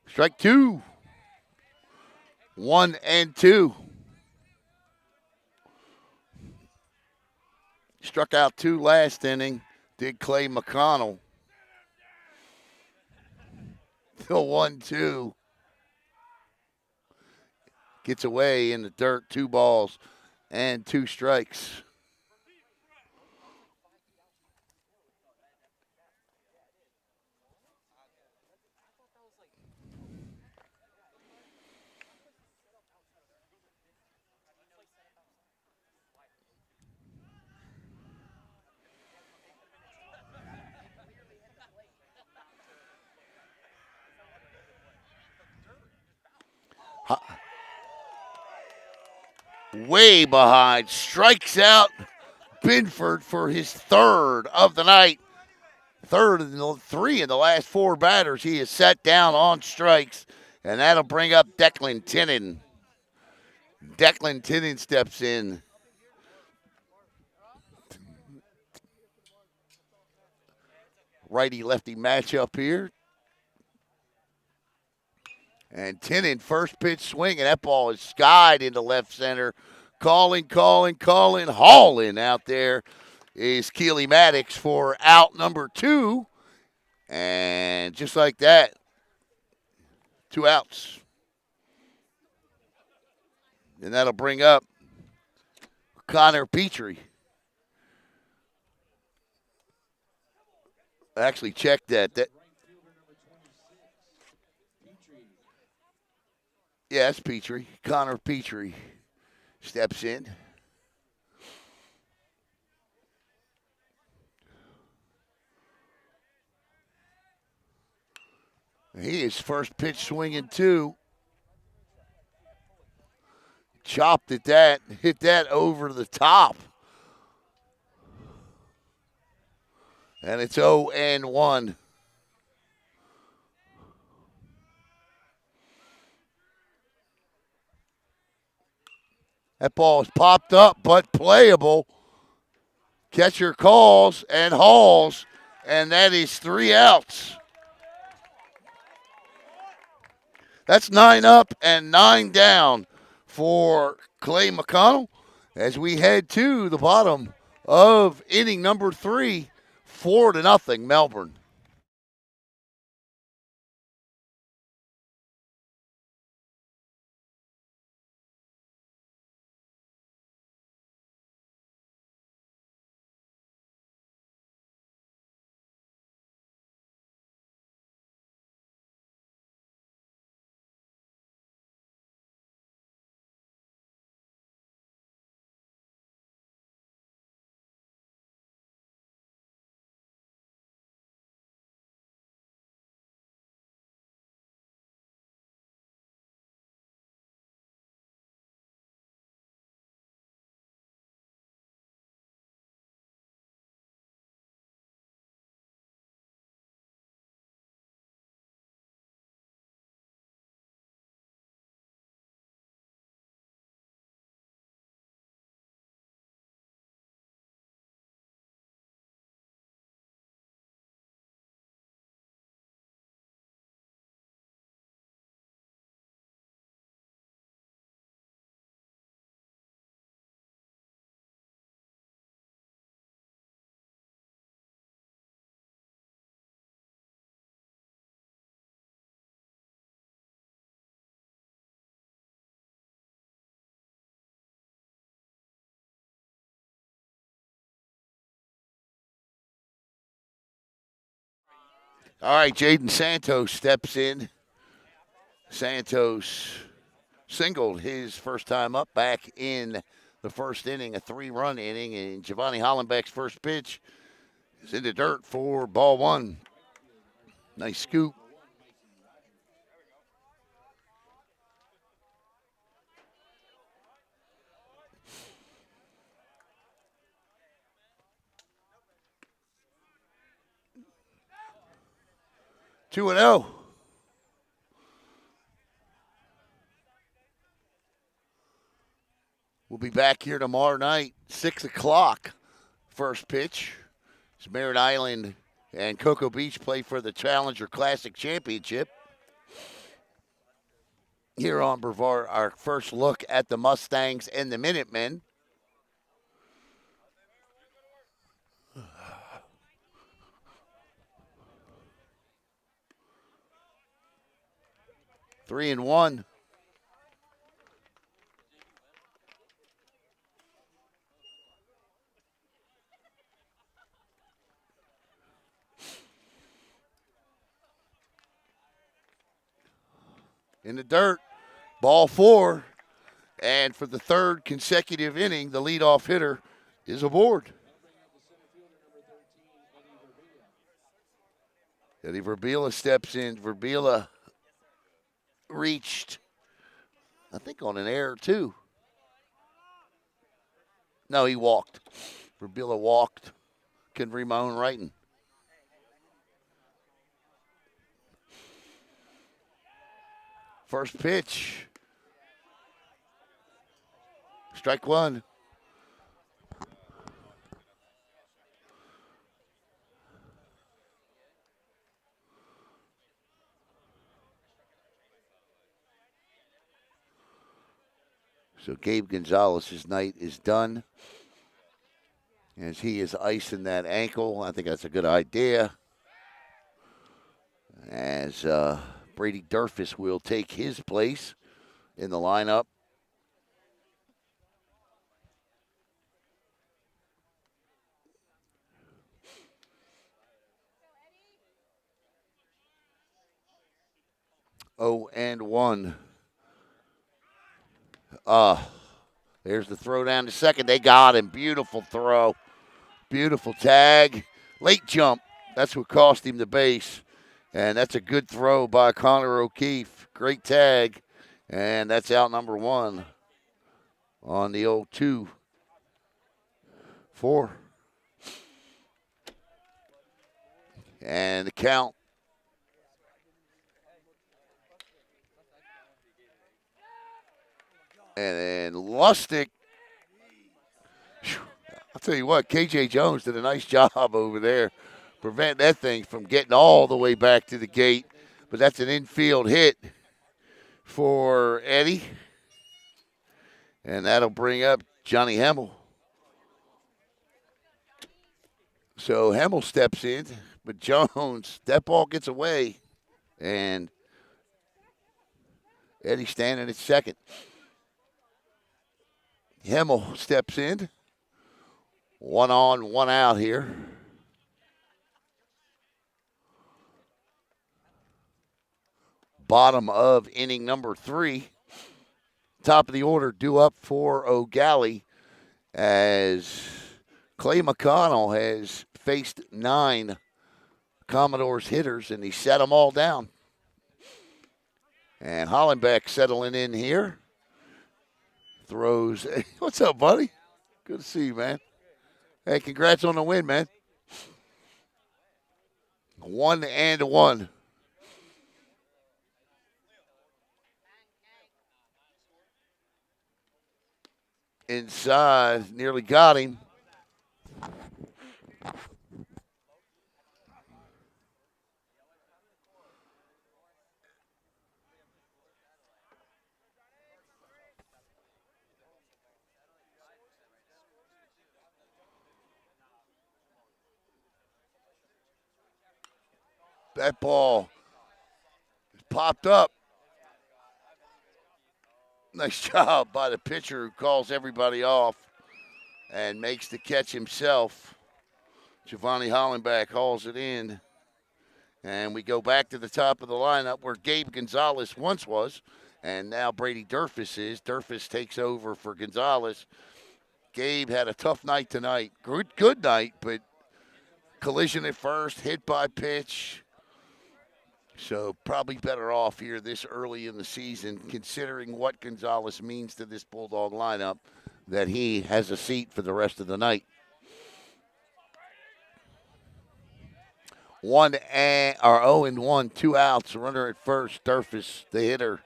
[SPEAKER 1] Strike 2. 1-2. Struck out 2 last inning. Did Clay McConnell. The 1-2. Gets away in the dirt. 2 balls and 2 strikes. Way behind. Strikes out Binford for his third of the night. Third of the three in the last four batters. He is set down on strikes, and that'll bring up Declan Tinnon. Declan Tinnon steps in. Righty-lefty matchup here. And Tinnon, first pitch swing, and that ball is skied into left center. Calling, hauling out there is Keely Maddox for out number 2. And just like that, 2 outs. And that'll bring up Connor Petrie. I actually checked that. Yeah, that's Petrie. Connor Petrie steps in. He is first pitch swinging 2. Chopped at that, hit that over the top. And it's 0-1. That ball is popped up but playable. Catcher calls and hauls, and that is 3 outs. That's 9 up and 9 down for Clay McConnell as we head to the bottom of inning number 3, 4-0 Melbourne. All right, Jaden Santos steps in. Santos singled his first time up back in the first inning, a 3-run inning, and Giovanni Hollenbeck's first pitch is in the dirt for ball 1. Nice scoop. Two and 0. We'll be back here tomorrow night, 6 o'clock. First pitch. It's Merritt Island and Cocoa Beach play for the Challenger Classic Championship. Here on Brevard, our first look at the Mustangs and the Minutemen. Three and 1. In the dirt, ball 4. And for the third consecutive inning, the leadoff hitter is aboard. Eddie Verbila steps in. Verbila reached, I think, on an error, too. No, he walked. Rabila walked. Can read my own writing. First pitch. Strike one. So Gabe Gonzalez's night is done as he is icing that ankle. I think that's a good idea. As Brady Durfus will take his place in the lineup. Oh, and 1. There's the throw down to second. They got him. Beautiful throw. Beautiful tag. Late jump. That's what cost him the base. And that's a good throw by Connor O'Keefe. Great tag. And that's out number 1 on the 0-2. 4. And the count. And then Lustig. I'll tell you what, KJ Jones did a nice job over there. Prevent that thing from getting all the way back to the gate. But that's an infield hit for Eddie. And that'll bring up Johnny Hemmel. So Hemmel steps in, but Jones, that ball gets away. And Eddie standing at second. Hemmel steps in. 1 on, 1 out here. Bottom of inning number 3. Top of the order due up for Eau Gallie as Clay McConnell has faced 9 Commodores hitters and he set them all down. And Hollenbeck settling in here. Throws. Hey, what's up, buddy? Good to see you, man. Hey, congrats on the win, man. 1 and 1. Inside, nearly got him. That ball popped up. Nice job by the pitcher who calls everybody off and makes the catch himself. Giovanni Hollenbeck hauls it in. And we go back to the top of the lineup where Gabe Gonzalez once was, and now Brady Durfus is. Durfus takes over for Gonzalez. Gabe had a tough night tonight. Good night, but collision at first, hit by pitch. So probably better off here this early in the season, considering what Gonzalez means to this Bulldog lineup, that he has a seat for the rest of the night. 0-1, 2 outs, runner at first. Durfus, the hitter.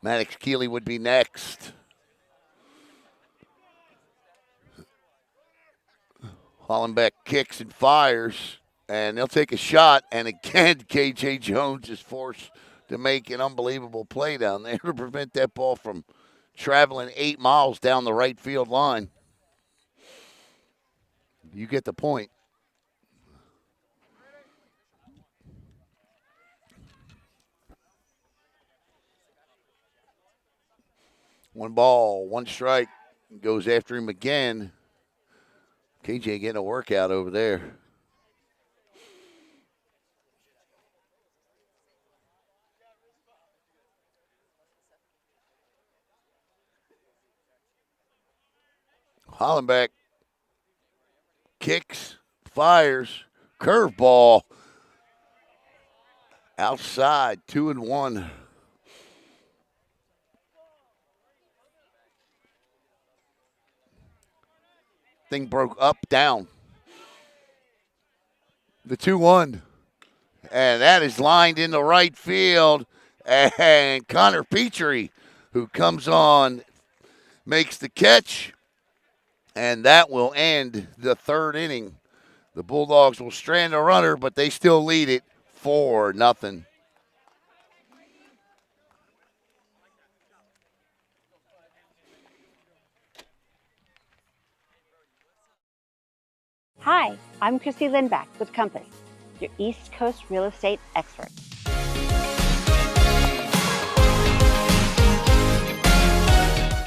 [SPEAKER 1] Maddox Keeley would be next. Hollenbeck kicks and fires, and they'll take a shot. And again, KJ Jones is forced to make an unbelievable play down there to prevent that ball from traveling 8 miles down the right field line. You get the point. One ball, 1 strike. Goes after him again. KJ getting a workout over there. Hollenbeck kicks, fires, curveball. Outside, 2-1. Thing broke up, down. The 2-1. And that is lined into right field. And Connor Petrie, who comes on, makes the catch. And that will end the third inning. The Bulldogs will strand a runner, but they still lead it 4-0.
[SPEAKER 2] Hi, I'm Christy Lindback with Compass, your East Coast real estate expert.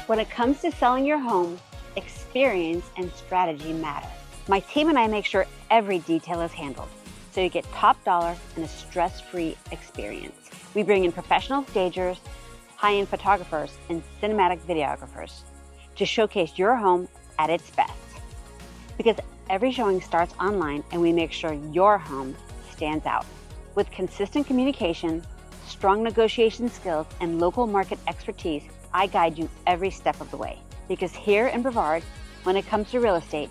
[SPEAKER 2] When it comes to selling your home, experience and strategy matter. My team and I make sure every detail is handled, so you get top dollar and a stress-free experience. We bring in professional stagers, high-end photographers, and cinematic videographers to showcase your home at its best. Because every showing starts online and we make sure your home stands out. With consistent communication, strong negotiation skills, and local market expertise, I guide you every step of the way. Because here in Brevard, when it comes to real estate,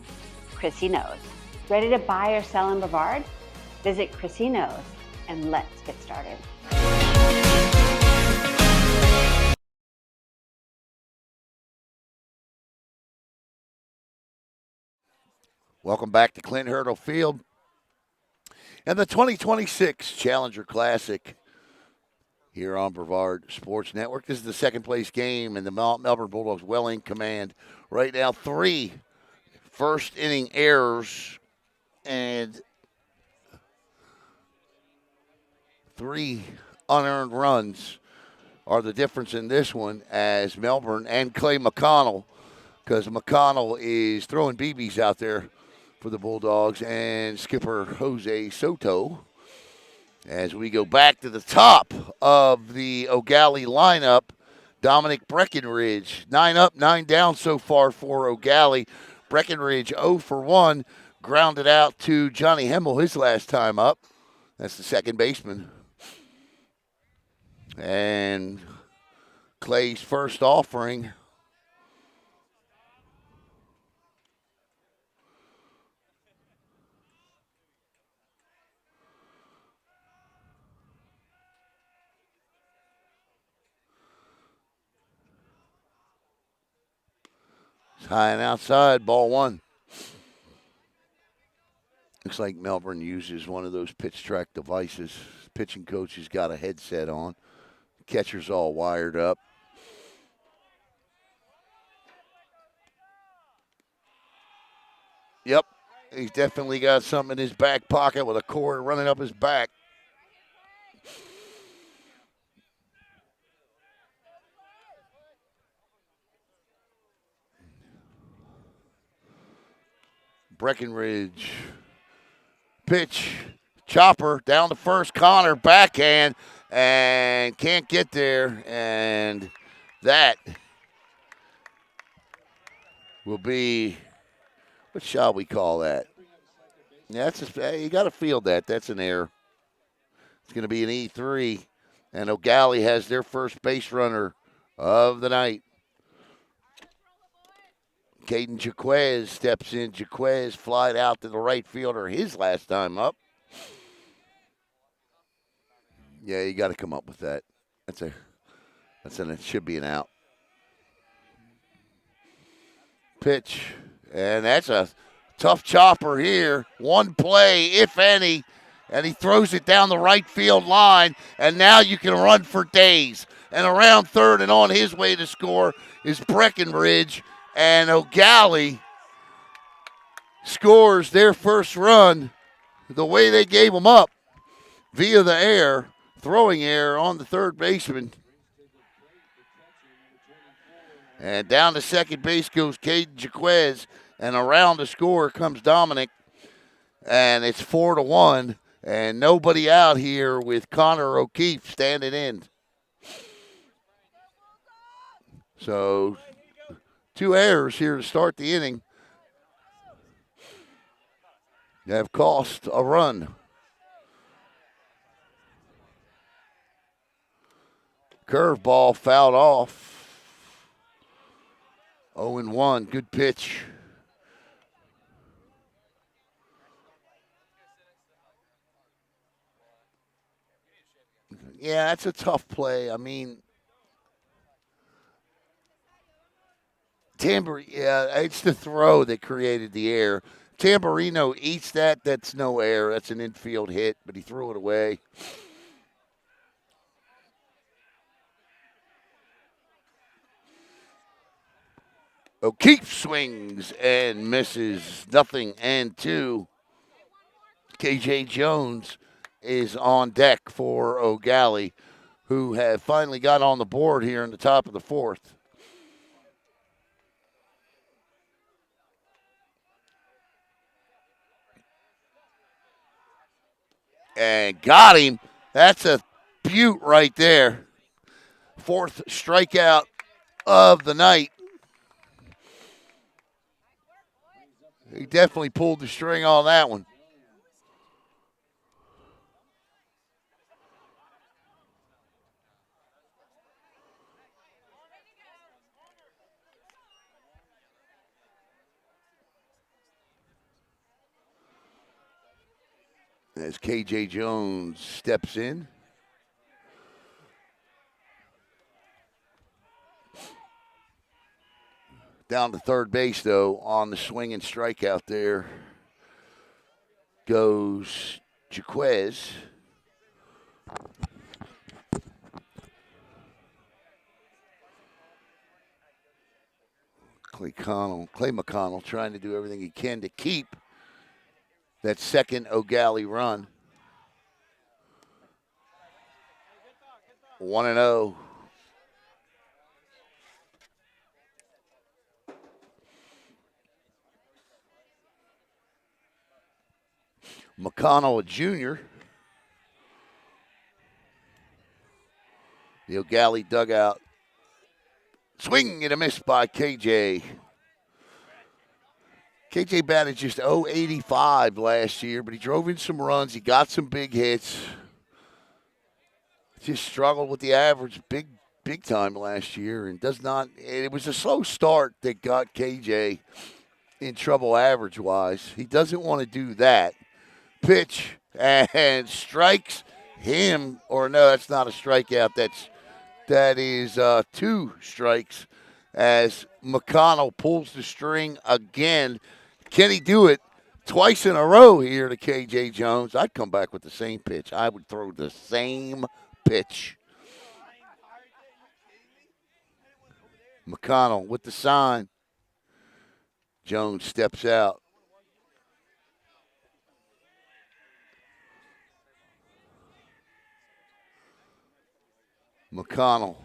[SPEAKER 2] Chrissy knows. Ready to buy or sell in Brevard? Visit Chrissy Knows and let's get started.
[SPEAKER 1] Welcome back to Clint Hurdle Field and the 2026 Challenger Classic here on Brevard Sports Network. This is the second place game, and the Melbourne Bulldogs well in command right now. 3 first inning errors and 3 unearned runs are the difference in this one, as Melbourne and Clay McConnell, because McConnell is throwing BBs out there for the Bulldogs, and skipper Jose Soto. As we go back to the top of the Eau Gallie lineup, Dominic Breckenridge, 9 up, 9 down so far for Eau Gallie. Breckenridge 0 for 1, grounded out to Johnny Hemmel his last time up. That's the second baseman. And Clay's first offering. High and outside, ball 1. Looks like Melbourne uses one of those pitch track devices. Pitching coach has got a headset on. Catcher's all wired up. Yep, he's definitely got something in his back pocket with a cord running up his back. Breckenridge, pitch, chopper, down to first, Connor, backhand, and can't get there, and that will be, what shall we call that? Yeah, you got to field that. That's an error. It's going to be an E3, and Eau Gallie has their first base runner of the night. Caden Jaquez steps in. Jaquez flied out to the right fielder his last time up. Yeah, you got to come up with that. It should be an out. Pitch, and that's a tough chopper here. One play, if any, and he throws it down the right field line, and now you can run for days. And around third and on his way to score is Breckenridge, and Eau Gallie scores their first run the way they gave them up via the air, throwing error on the third baseman. And down to second base goes Caden Jaquez, and around to score comes Dominic, and it's 4-1, and nobody out here with Connor O'Keefe standing in. So 2 errors here to start the inning have cost a run. Curveball fouled off. 0-1, good pitch. Yeah, that's a tough play. I mean, yeah, it's the throw that created the error. Tamburino eats that. That's no error. That's an infield hit, but he threw it away. O'Keefe swings and misses. Nothing and two. KJ Jones is on deck for Eau Gallie, who have finally got on the board here in the top of the fourth. And got him. That's a beaut right there. Fourth strikeout of the night. He definitely pulled the string on that one. As KJ Jones steps in. Down to third base, though, on the swing and strikeout there goes Jaquez. Clay McConnell trying to do everything he can to keep that second Eau Gallie run. 1-0. McConnell, a junior. The Eau Gallie dugout. Swing and a miss by KJ. KJ batted just 0.85 last year, but he drove in some runs. He got some big hits. Just struggled with the average big time last year and does not. It was a slow start that got KJ in trouble average-wise. He doesn't want to do that. Pitch and strikes him, or no, that's not a strikeout. That is two strikes as McConnell pulls the string again. Can he do it twice in a row here to KJ Jones? I'd come back with the same pitch. I would throw the same pitch. McConnell with the sign. Jones steps out. McConnell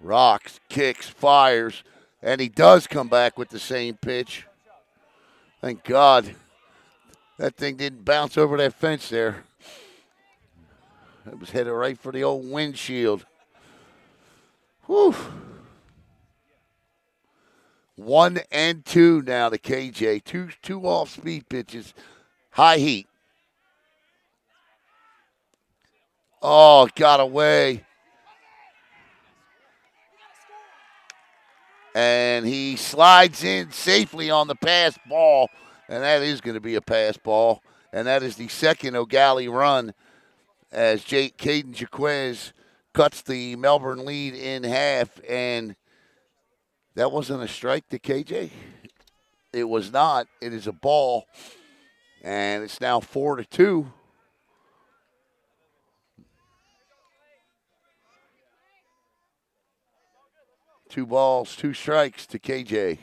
[SPEAKER 1] rocks, kicks, fires, and he does come back with the same pitch. Thank God that thing didn't bounce over that fence there. It was headed right for the old windshield. Whew. 1-2 now to KJ. Two off-speed pitches. High heat. Oh, got away. And he slides in safely on the pass ball, and that is going to be a pass ball. And that is the second Eau Gallie run as Caden Jaquez cuts the Melbourne lead in half. And that wasn't a strike to KJ. It was not. It is a ball. And it's now 4-2. Two balls, two strikes to KJ.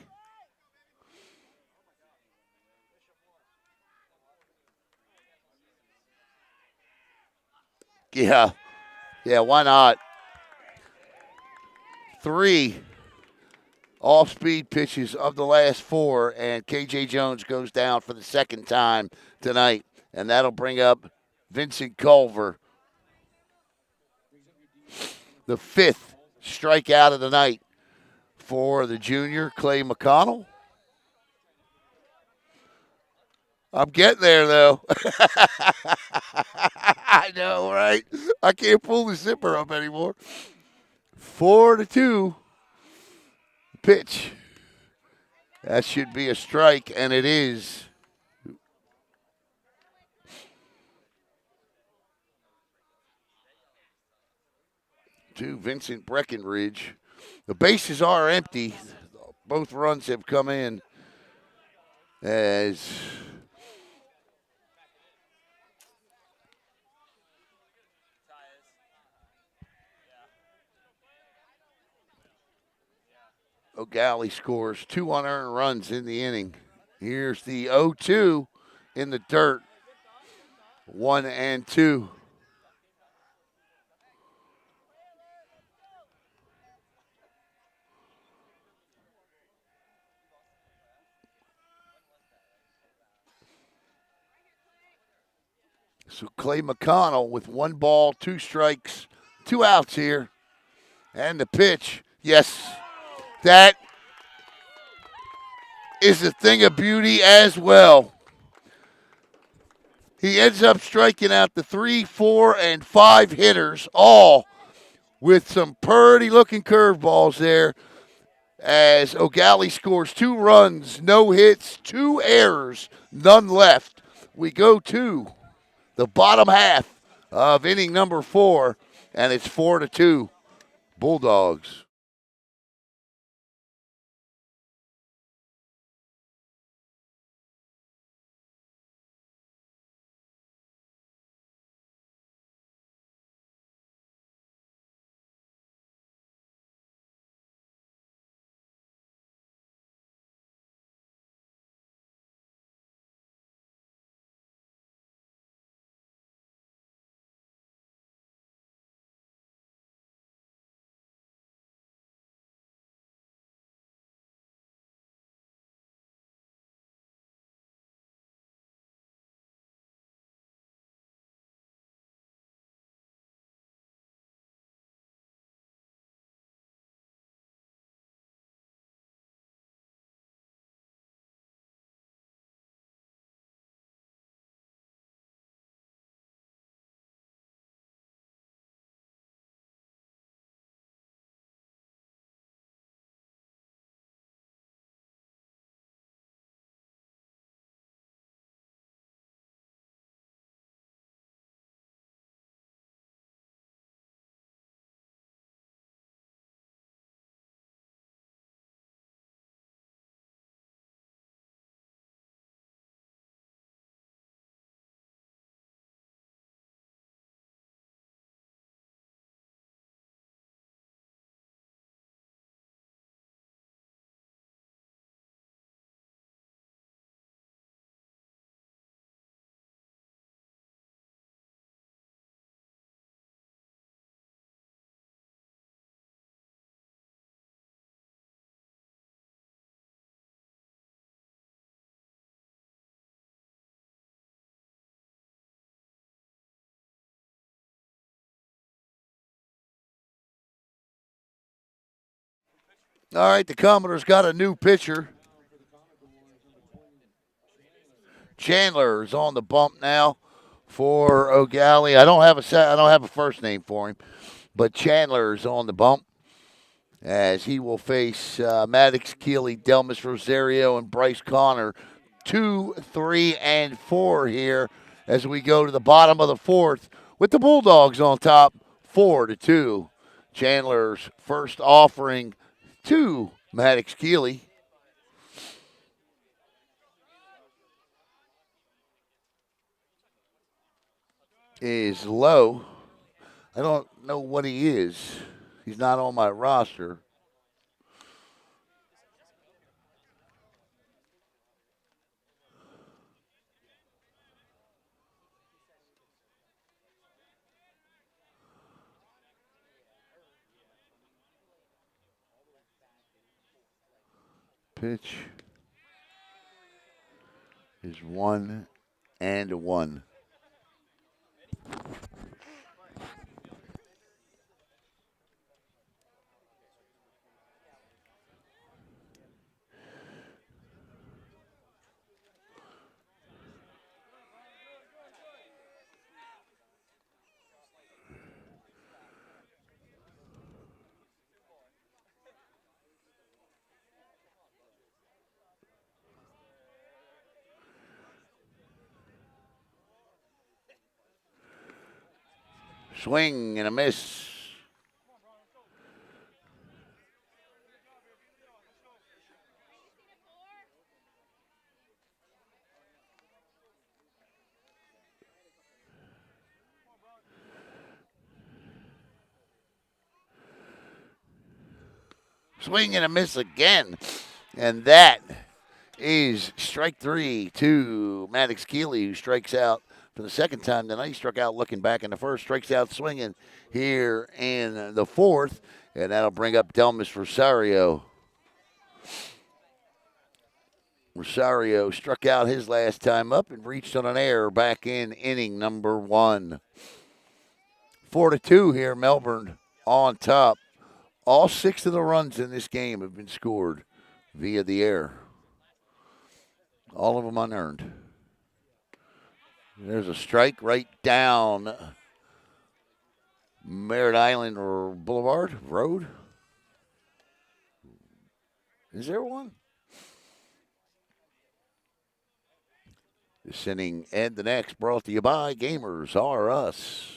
[SPEAKER 1] Yeah, why not? 3 off-speed pitches of the last 4, and KJ Jones goes down for the second time tonight, and that'll bring up Vincent Culver, the 5th strikeout of the night for the junior, Clay McConnell. I'm getting there, though. I know, right? I can't pull the zipper up anymore. 4-2. Pitch. That should be a strike, and it is. to Vincent Breckenridge. The bases are empty. Both runs have come in as Eau Gallie scores 2 unearned runs in the inning. Here's the 0-2 in the dirt. 1-2. So Clay McConnell with 1 ball, 2 strikes, 2 outs here. And the pitch. Yes, that is a thing of beauty as well. He ends up striking out the 3, 4, and 5 hitters, all with some pretty looking curveballs there, as Eau Gallie scores 2 runs, no hits, 2 errors, none left. We go to the bottom half of inning number 4, and it's 4-2 Bulldogs. All right, the Commodores got a new pitcher. Chandler is on the bump now for Eau Gallie. I don't have a first name for him, but Chandler is on the bump as he will face Maddox Keeley, Delmas Rosario, and Bryce Connor. 2, 3, and 4 here as we go to the bottom of the 4th with the Bulldogs on top, 4-2. Chandler's first offering to Maddox Keeley is low. I don't know what he is. He's not on my roster. Pitch is 1-1. Swing and a miss. Swing and a miss again. And that is strike 3 to Maddox Keeley, who strikes out for the second time tonight. He struck out looking back in the first, strikes out swinging here in the fourth, and that'll bring up Delmas Rosario. Rosario struck out his last time up and reached on an error back in inning number 1. 4-2 here, Melbourne on top. All 6 of the runs in this game have been scored via the air. All of them unearned. There's a strike right down Merritt Island or Boulevard Road. Is there one? This inning and the next brought to you by Gamers R Us.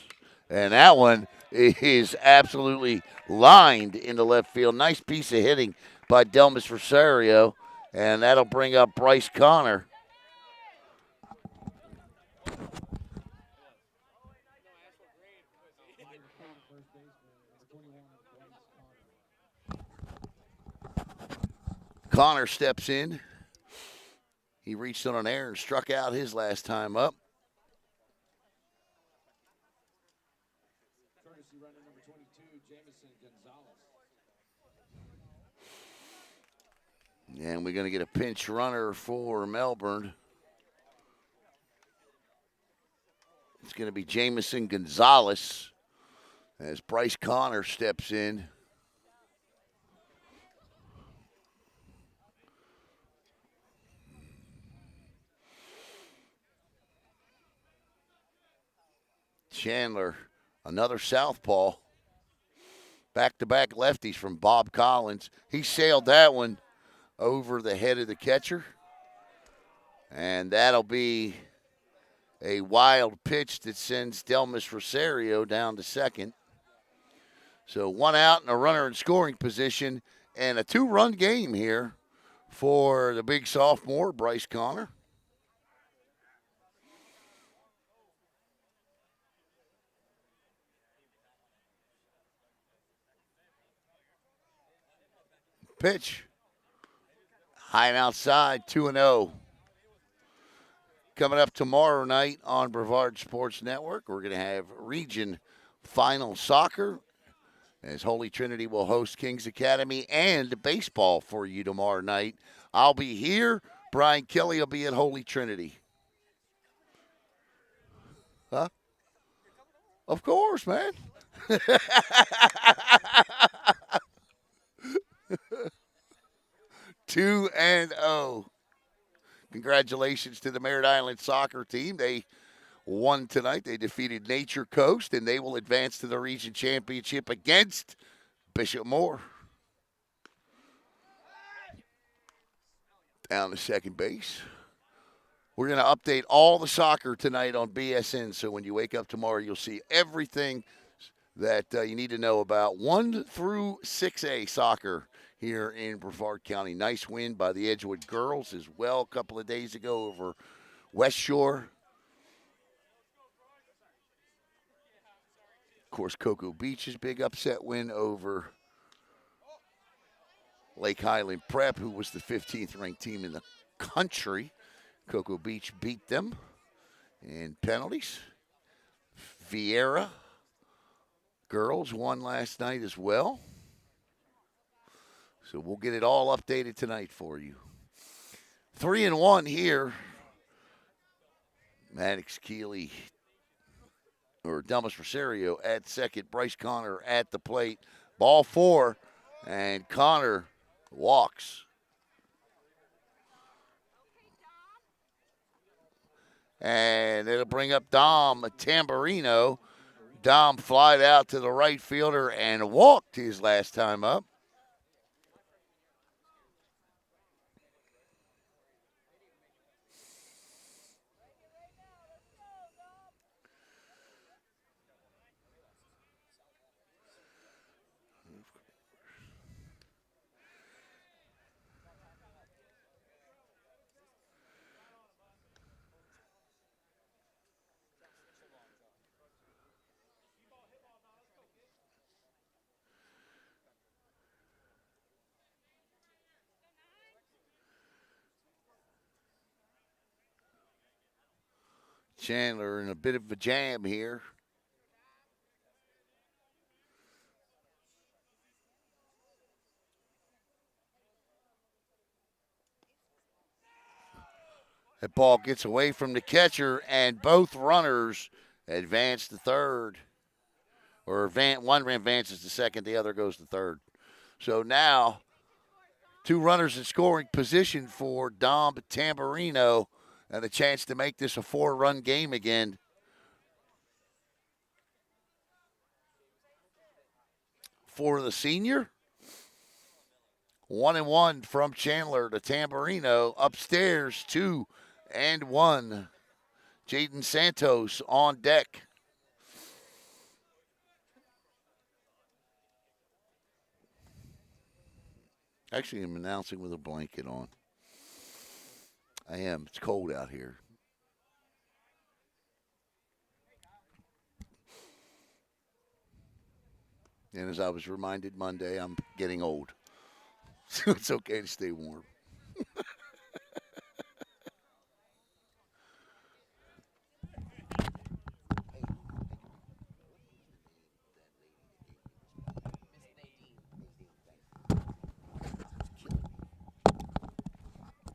[SPEAKER 1] And that one is absolutely lined into left field. Nice piece of hitting by Delmas Rosario. And that'll bring up Bryce Connor. Connor steps in. He reached on an error and struck out his last time up. And we're going to get a pinch runner for Melbourne. It's going to be Jamison Gonzalez as Bryce Connor steps in. Chandler, another southpaw. Back-to-back lefties from Bob Collins. He sailed that one over the head of the catcher. And that'll be a wild pitch that sends Delmas Rosario down to second. So 1 out and a runner in scoring position and a 2-run game here for the big sophomore, Bryce Connor. Pitch. High and outside, 2-0. Coming up tomorrow night on Brevard Sports Network, we're going to have Region Final Soccer as Holy Trinity will host Kings Academy and baseball for you tomorrow night. I'll be here. Brian Kelly will be at Holy Trinity. Huh? Of course, man. 2-0. Congratulations to the Merritt Island soccer team. They won tonight. They defeated Nature Coast, and they will advance to the region championship against Bishop Moore. Down to second base. We're going to update all the soccer tonight on BSN, so when you wake up tomorrow, you'll see everything that you need to know about 1 through 6A soccer here in Brevard County. Nice win by the Edgewood girls as well a couple of days ago over West Shore. Of course, Cocoa Beach's big upset win over Lake Highland Prep, who was the 15th ranked team in the country. Cocoa Beach beat them in penalties. Vieira girls won last night as well. So we'll get it all updated tonight for you. 3-1 here. Maddox Keeley, or Delmas Rosario at second. Bryce Connor at the plate. Ball 4, and Connor walks. And it'll bring up Dom Tamburino. Dom flied out to the right fielder and walked his last time up. Chandler in a bit of a jam here. That ball gets away from the catcher, and both runners advance to third. Or one advances to second, the other goes to third. So now, two runners in scoring position for Dom Tamburino, and a chance to make this a 4-run game again. For the senior, 1-1 from Chandler to Tamburino. Upstairs, 2-1. Jaden Santos on deck. Actually, I'm announcing with a blanket on. I am. It's cold out here. And as I was reminded Monday, I'm getting old. So it's okay to stay warm.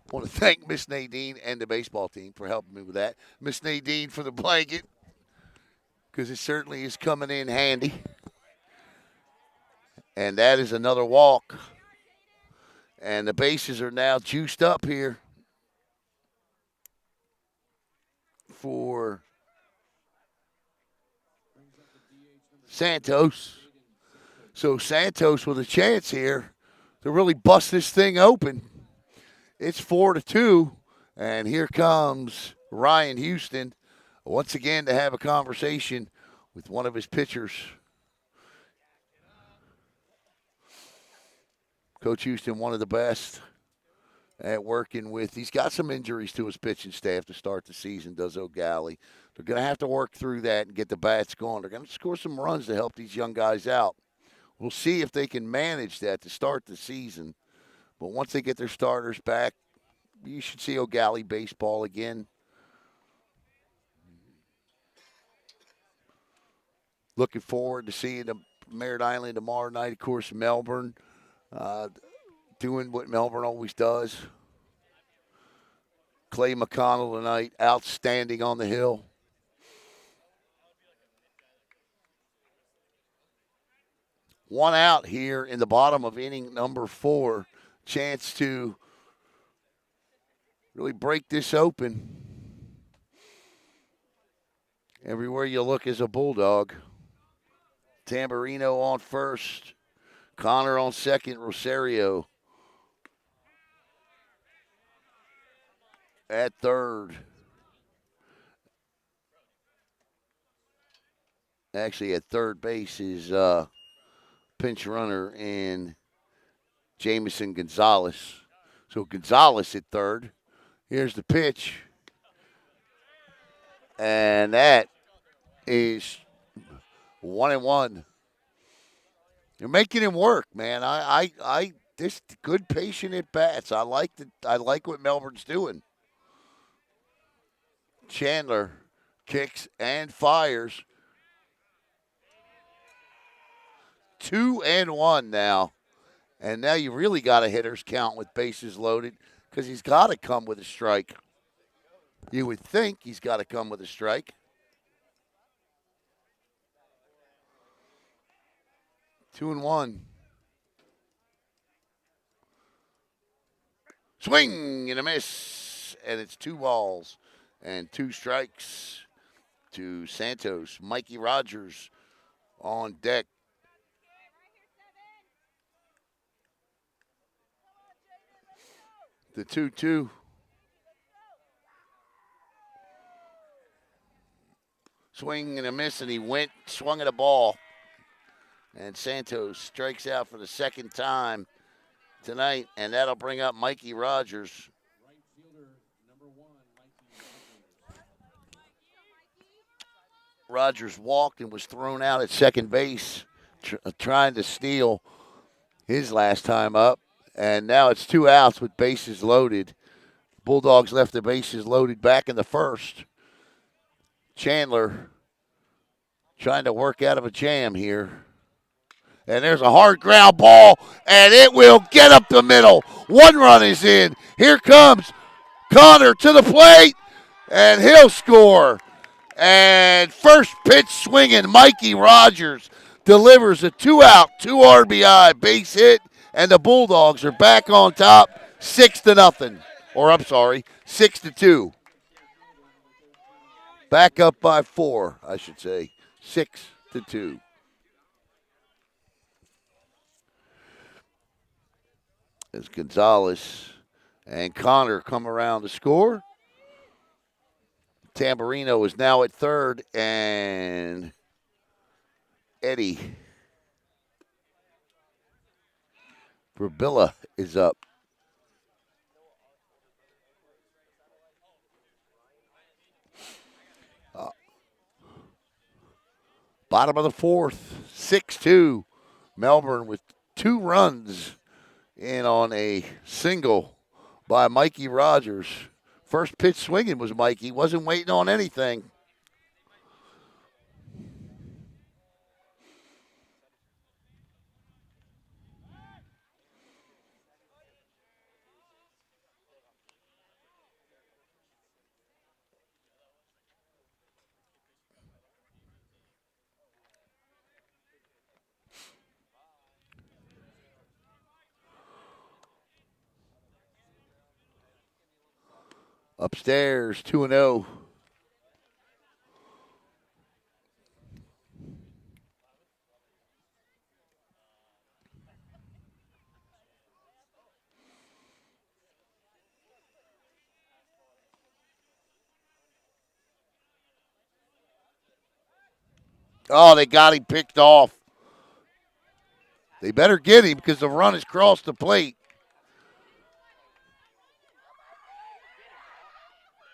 [SPEAKER 1] I want to thank Miss Nadine and the baseball team for helping me with that. Miss Nadine for the blanket, because it certainly is coming in handy. And that is another walk. And the bases are now juiced up here for Santos. So Santos with a chance here to really bust this thing open. It's 4-2, and here comes Ryan Houston once again to have a conversation with one of his pitchers. Coach Houston, one of the best at working with. He's got some injuries to his pitching staff to start the season, does Eau Gallie. They're going to have to work through that and get the bats going. They're going to score some runs to help these young guys out. We'll see if they can manage that to start the season. But once they get their starters back, you should see Eau Gallie baseball again. Looking forward to seeing the Merritt Island tomorrow night. Of course, Melbourne doing what Melbourne always does. Clay McConnell tonight, outstanding on the hill. One out here in the bottom of inning number 4. Chance to really break this open. Everywhere you look is a Bulldog. Tamburino on first. Connor on second. Rosario at third. Actually, at third base is pinch runner and Jamison Gonzalez. So Gonzalez at third. Here's the pitch. And that is 1-1. You're making him work, man. This good patient at bats. I like what Melbourne's doing. Chandler kicks and fires. 2-1 now. And now you really got a hitter's count with bases loaded because he's got to come with a strike. You would think he's got to come with a strike. 2-1. Swing and a miss. And it's 2 balls and 2 strikes to Santos. Mikey Rogers on deck. The 2-2. Swing and a miss, and he swung at a ball. And Santos strikes out for the second time tonight, and that'll bring up Mikey Rogers. Rogers walked and was thrown out at second base, trying to steal his last time up. And now it's 2 outs with bases loaded. Bulldogs left the bases loaded back in the first. Chandler trying to work out of a jam here. And there's a hard ground ball, and it will get up the middle. One run is in. Here comes Connor to the plate, and he'll score. And first pitch swinging, Mikey Rogers delivers a 2-out, 2 RBI base hit, and the Bulldogs are back on top, 6-0. Or I'm sorry, 6-2. Back up by 4, I should say, 6-2. As Gonzalez and Connor come around to score. Tamburino is now at third, and Eddie Brabilla is up. Bottom of the fourth, 6-2. Melbourne with 2 runs in on a single by Mikey Rogers. First pitch swinging was Mikey. Wasn't waiting on anything. Upstairs, 2-0. Oh, they got him picked off. They better get him because the run has crossed the plate.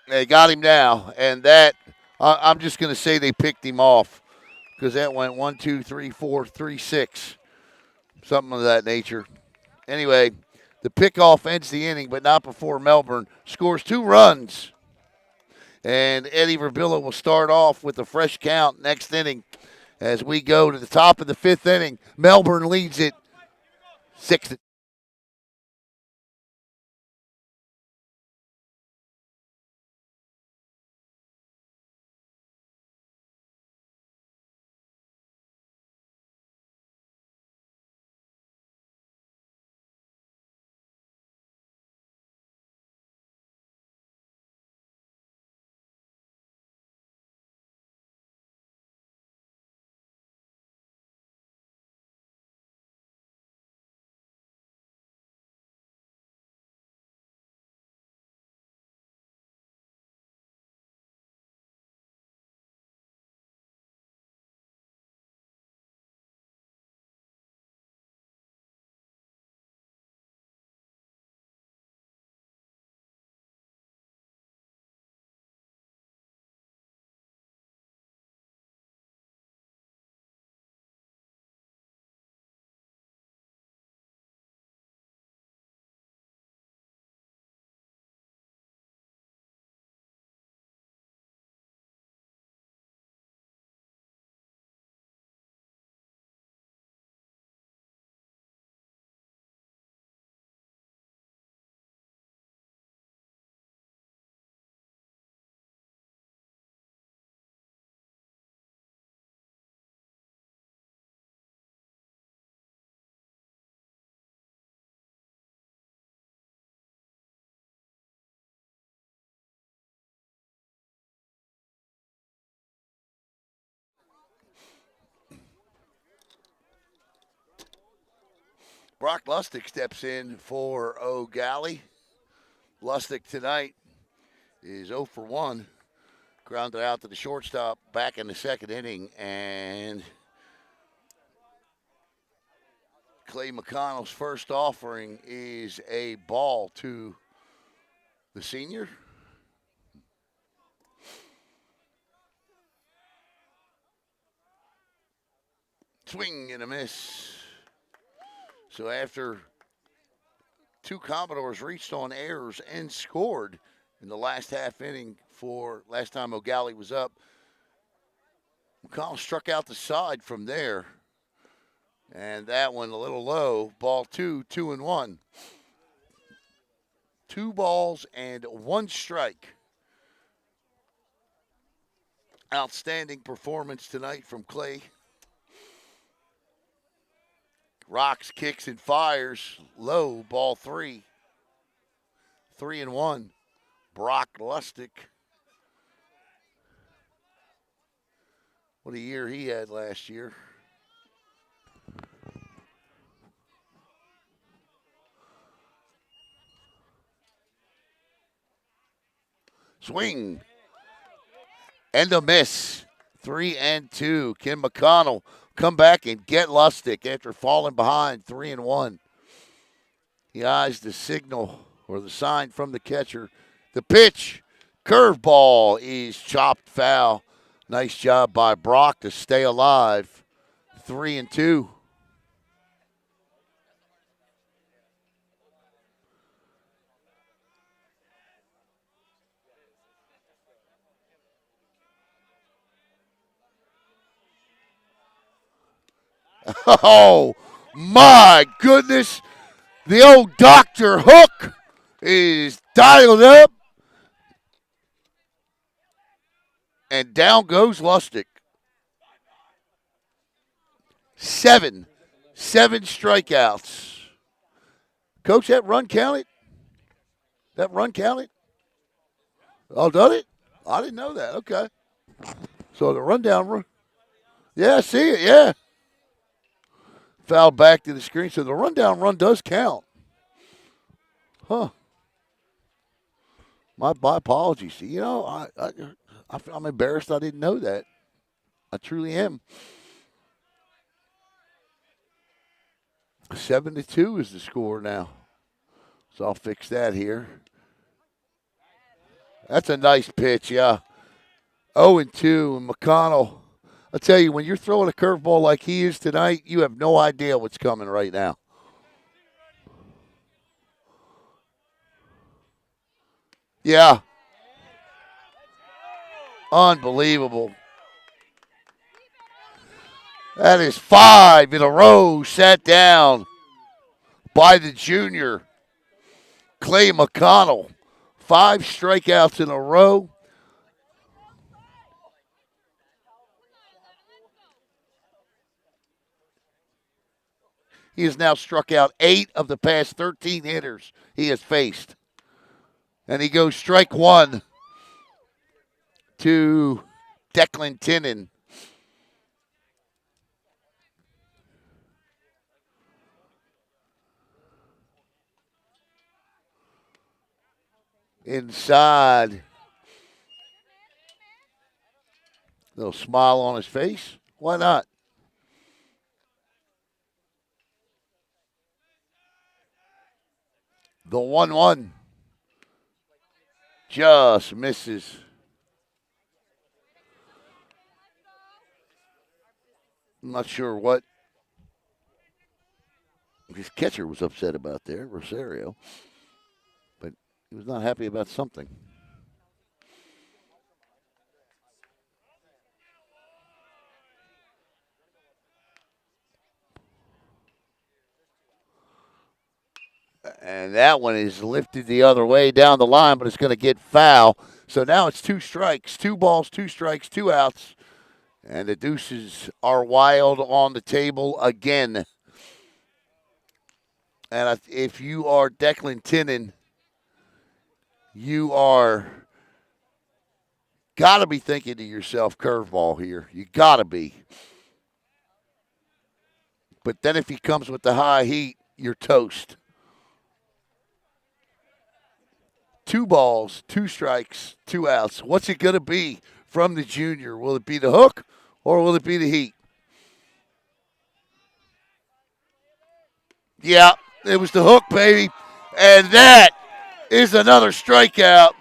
[SPEAKER 1] They got him now, and that I'm just going to say they picked him off because that went 1, 2, 3, 4, 3, 6, something of that nature. Anyway, the pickoff ends the inning, but not before Melbourne scores 2 runs. And Eddie Verbilla will start off with a fresh count next inning as we go to the top of the 5th inning. Melbourne leads it 6-2. Brock Lustig steps in for Eau Gallie. Lustig tonight is 0 for 1. Grounded out to the shortstop back in the 2nd inning. And Clay McConnell's first offering is a ball to the senior. Swing and a miss. So after 2 Commodores reached on errors and scored in the last half inning for last time Eau Gallie was up, McConnell struck out the side from there. And that one a little low. Ball two, 2-1. 2 balls and 1 strike. Outstanding performance tonight from Clay. Rocks, kicks, and fires. Low, ball 3. 3-1. Brock Lustig. What a year he had last year. Swing. And a miss. 3-2. Ken McConnell come back and get Lustig after falling behind 3-1. He eyes the signal or the sign from the catcher. The pitch, curveball is chopped foul. Nice job by Brock to stay alive. 3-2. Oh, my goodness. The old Dr. Hook is dialed up. And down goes Lustig. 7 strikeouts. Coach, that run counted? That run counted? Oh, done it? I didn't know that. Okay. So the rundown run. Yeah, I see it. Yeah. Foul back to the screen. So the rundown run does count. Huh. My apologies. You know, I'm embarrassed I didn't know that. I truly am. 7-2 is the score now. So I'll fix that here. That's a nice pitch, yeah. 0-2, and McConnell. I'll tell you, when you're throwing a curveball like he is tonight, you have no idea what's coming right now. Yeah. Unbelievable. That is 5 in a row sat down by the junior, Clay McConnell. 5 strikeouts in a row. He has now struck out 8 of the past 13 hitters he has faced. And he goes strike 1 to Declan Tinnon. Inside. Little smile on his face. Why not? The 1-1 just misses. I'm not sure what his catcher was upset about there, Rosario, but he was not happy about something. And that one is lifted the other way down the line, but it's going to get foul. So now it's 2 strikes, 2 balls, 2 strikes, 2 outs. And the deuces are wild on the table again. And if you are Declan Tinnon, you are got to be thinking to yourself, curveball here. You got to be. But then if he comes with the high heat, you're toast. 2 balls, 2 strikes, 2 outs. What's it going to be from the junior? Will it be the hook or will it be the heat? Yeah, it was the hook, baby. And that is another strikeout.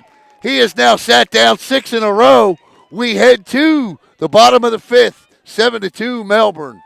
[SPEAKER 1] He has now sat down 6 in a row. We head to the bottom of the 5th, 7-2 Melbourne.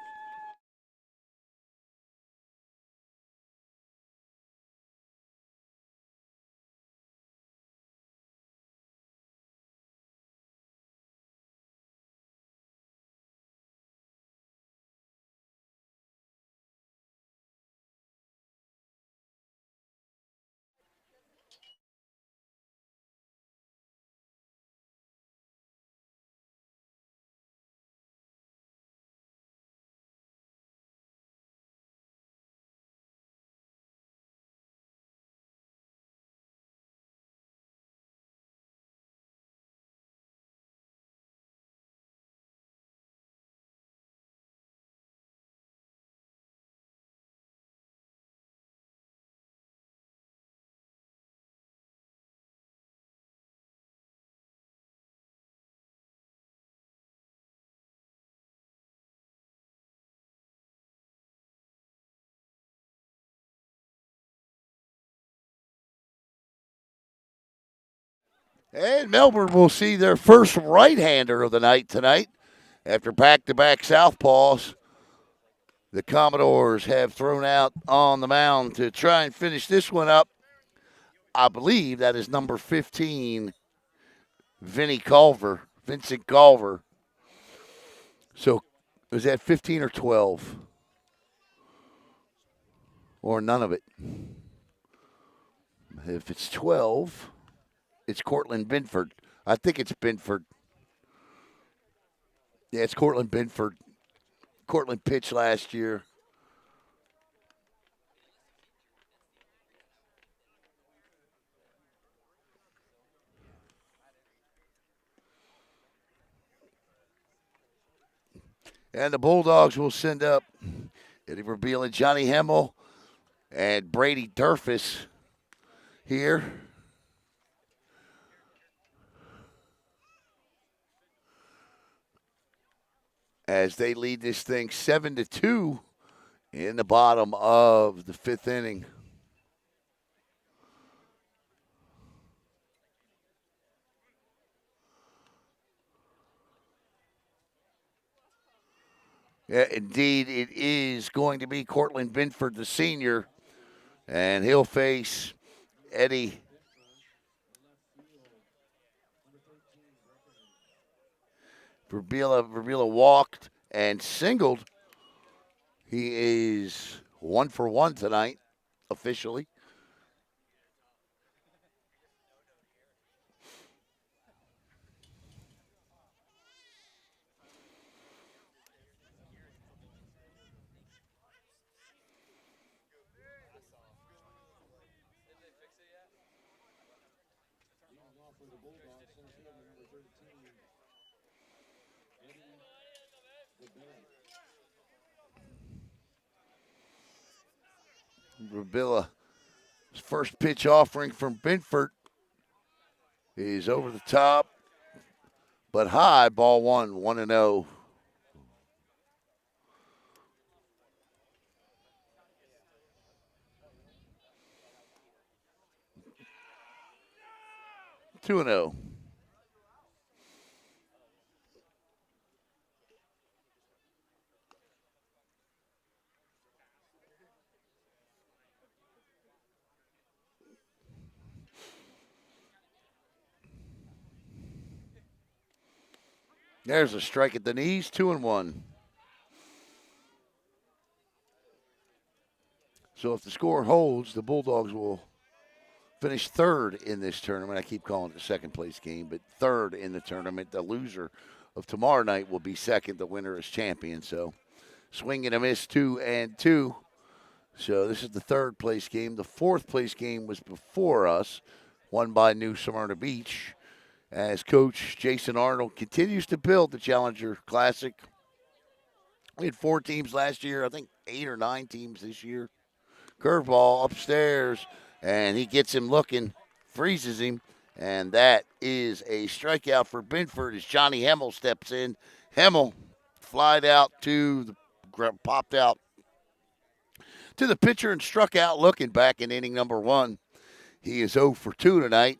[SPEAKER 1] And Melbourne will see their first right-hander of the night tonight. After back-to-back southpaws, the Commodores have thrown out on the mound to try and finish this one up. I believe that is number 15, Vincent Culver. So is that 15 or 12? Or none of it? If it's 12, it's Cortland Binford. I think it's Binford. Yeah, it's Cortland Binford. Cortland pitched last year. And the Bulldogs will send up Eddie Verbeel and Johnny Hemmel and Brady Durfus here. As they lead this thing 7-2 in the bottom of the fifth inning. Yeah, indeed, it is going to be Cortland Binford, the senior, and he'll face Eddie Verbila walked and singled. He is 1 for 1 tonight, officially. Verbilla's first pitch offering from Binford is over the top, but high, ball one, 1-0. Two and 0. There's a strike at the knees, 2-1. So if the score holds, the Bulldogs will finish third in this tournament. I keep calling it the second place game, but third in the tournament. The loser of tomorrow night will be second. The winner is champion. So swing and a miss, 2-2. So this is the third place game. The fourth place game was before us, won by New Smyrna Beach, as Coach Jason Arnold continues to build the Challenger Classic. We had 4 teams last year, I think 8 or 9 teams this year. Curveball upstairs, and he gets him looking, freezes him, and that is a strikeout for Binford as Johnny Hemmel steps in. Hemmel flied out popped out to the pitcher and struck out looking back in inning number 1. He is 0 for 2 tonight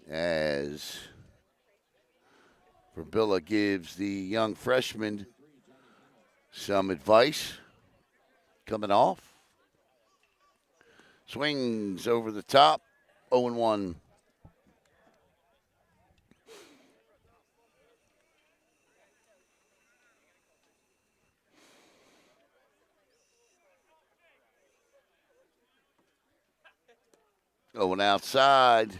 [SPEAKER 1] as Verbilla gives the young freshman some advice coming off. Swings over the top, 0-1. Going outside.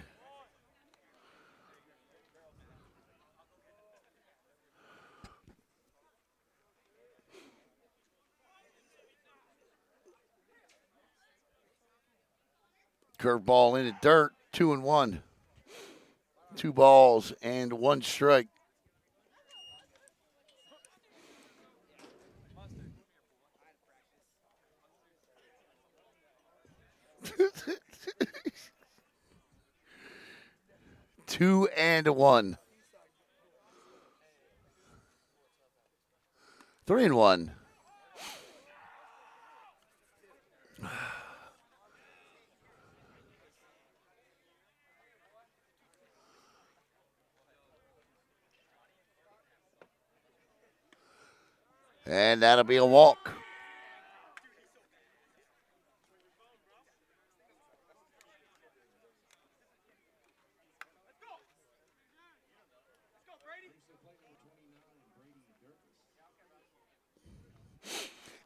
[SPEAKER 1] Curveball in the dirt, 2-1. 2 balls and 1 strike. Two and 1. 3-1. And that'll be a walk.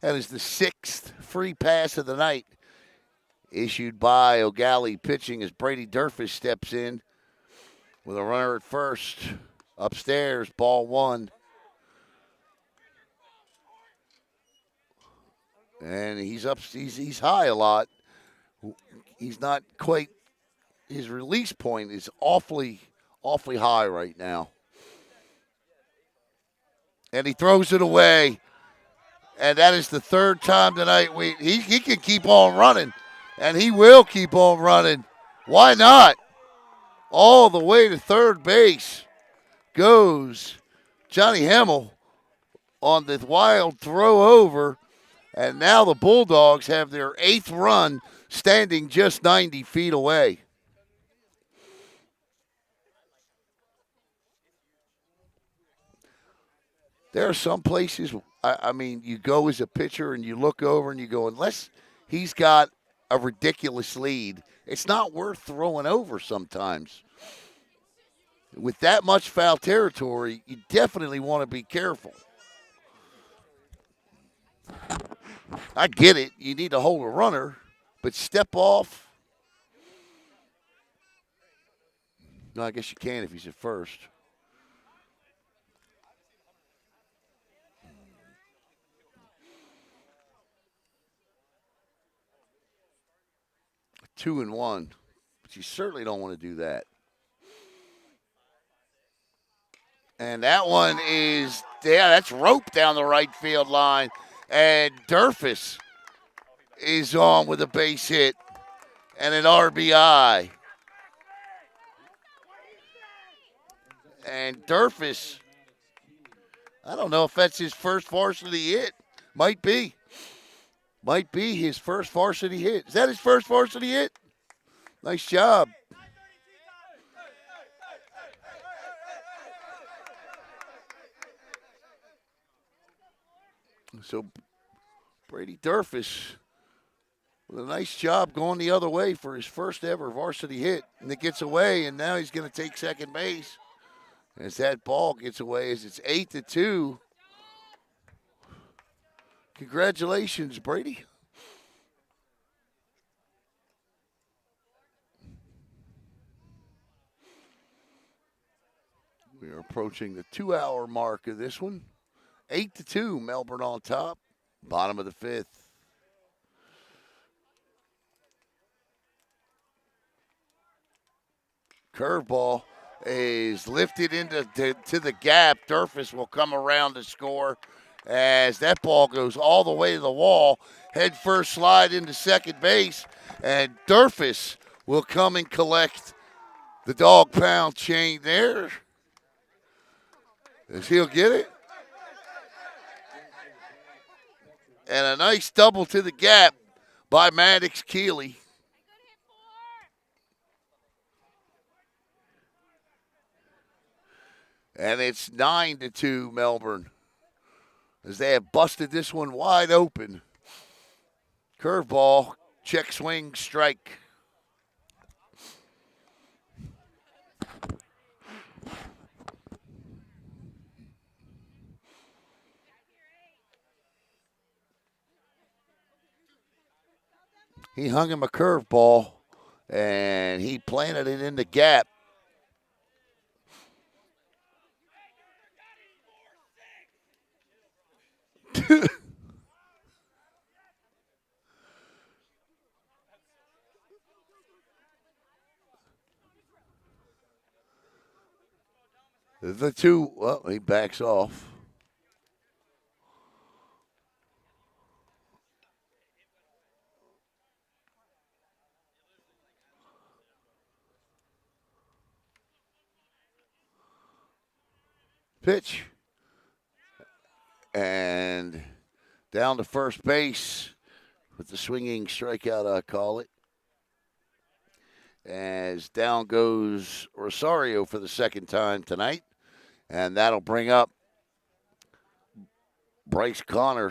[SPEAKER 1] That is the 6th free pass of the night issued by Eau Gallie pitching as Brady Durfus steps in with a runner at first. Upstairs, ball 1. And he's up. He's high a lot. He's not quite. His release point is awfully high right now. And he throws it away. And that is the 3rd time tonight. He can keep on running, and he will keep on running. Why not? All the way to third base goes Johnny Hemmel on the wild throw over. And now the Bulldogs have their 8th run standing just 90 feet away. There are some places, I mean, you go as a pitcher and you look over and you go, unless he's got a ridiculous lead, it's not worth throwing over sometimes. With that much foul territory, you definitely want to be careful. I get it. You need to hold a runner, but step off. No, I guess you can if he's at first. Two and one, but you certainly don't want to do that. And that one is, that's rope down the right field line. And Durfus is on with a base hit and an RBI. And Durfus, I don't know if that's his first varsity hit. Might be. Might be his first varsity hit. Is that his first varsity hit? Nice job. So Brady Durfus with a nice job going the other way for his first ever varsity hit. And it gets away, and now he's going to take second base. As that ball gets away, as it's 8-2. Congratulations, Brady. We are approaching the 2-hour mark of this one. 8-2, Melbourne on top. Bottom of the 5th. Curveball is lifted into to the gap. Durfus will come around to score as that ball goes all the way to the wall. Head first slide into second base, and Durfus will come and collect the dog pound chain there. As he'll get it. And a nice double to the gap by Maddox Keeley. And it's 9-2 Melbourne as they have busted this one wide open. Curveball, check swing, strike. He hung him a curveball, and he planted it in the gap. The two, well, he backs off. Pitch. And down to first base with the swinging strikeout, I call it. As down goes Rosario for the second time tonight. And that'll bring up Bryce Connor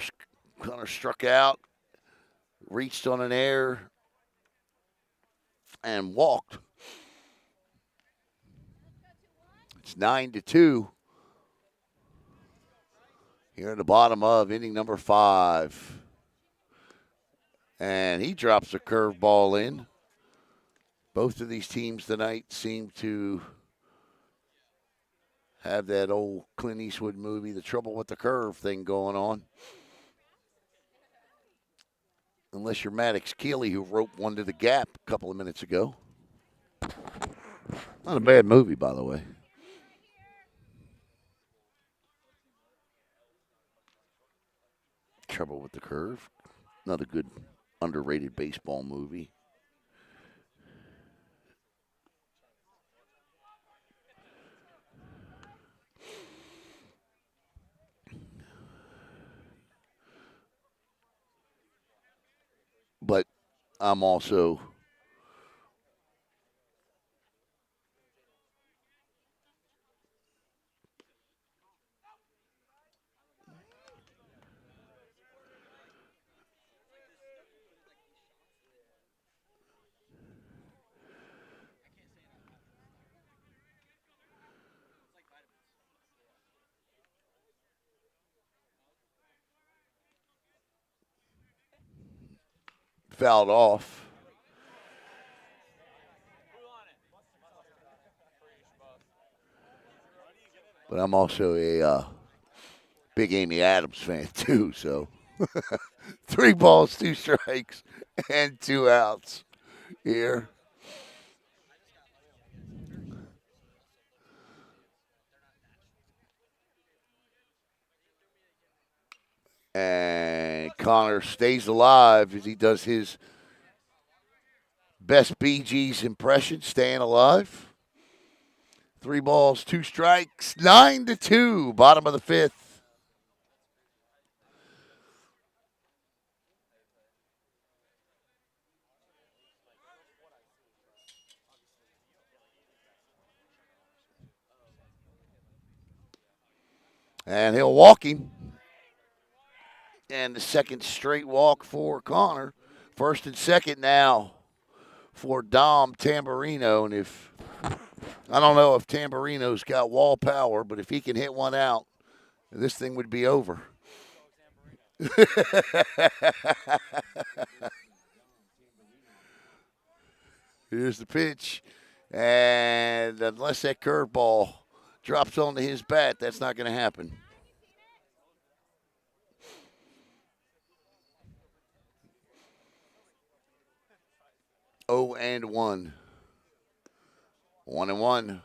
[SPEAKER 1] struck out, reached on an air, and walked. It's 9-2 here at the bottom of inning number 5. And he drops a curveball in. Both of these teams tonight seem to have that old Clint Eastwood movie, The Trouble with the Curve thing going on. Unless you're Maddox Keeley, who roped one to the gap a couple of minutes ago. Not a bad movie, by the way. Trouble with the Curve. Another good, underrated baseball movie. But I'm also fouled off. But I'm also a big Amy Adams fan, too. So 3 balls, 2 strikes, and 2 outs here. And Connor stays alive as he does his best Bee Gees impression, staying alive. 3 balls, 2 strikes, 9-2, bottom of the 5th. And he'll walk him. And the second straight walk for Connor. First and second now for Dom Tamburino. And I don't know if Tamburino's got wall power, but if he can hit one out, this thing would be over. Here's the pitch. And unless that curveball drops onto his bat, that's not going to happen. 0-1. 1-1.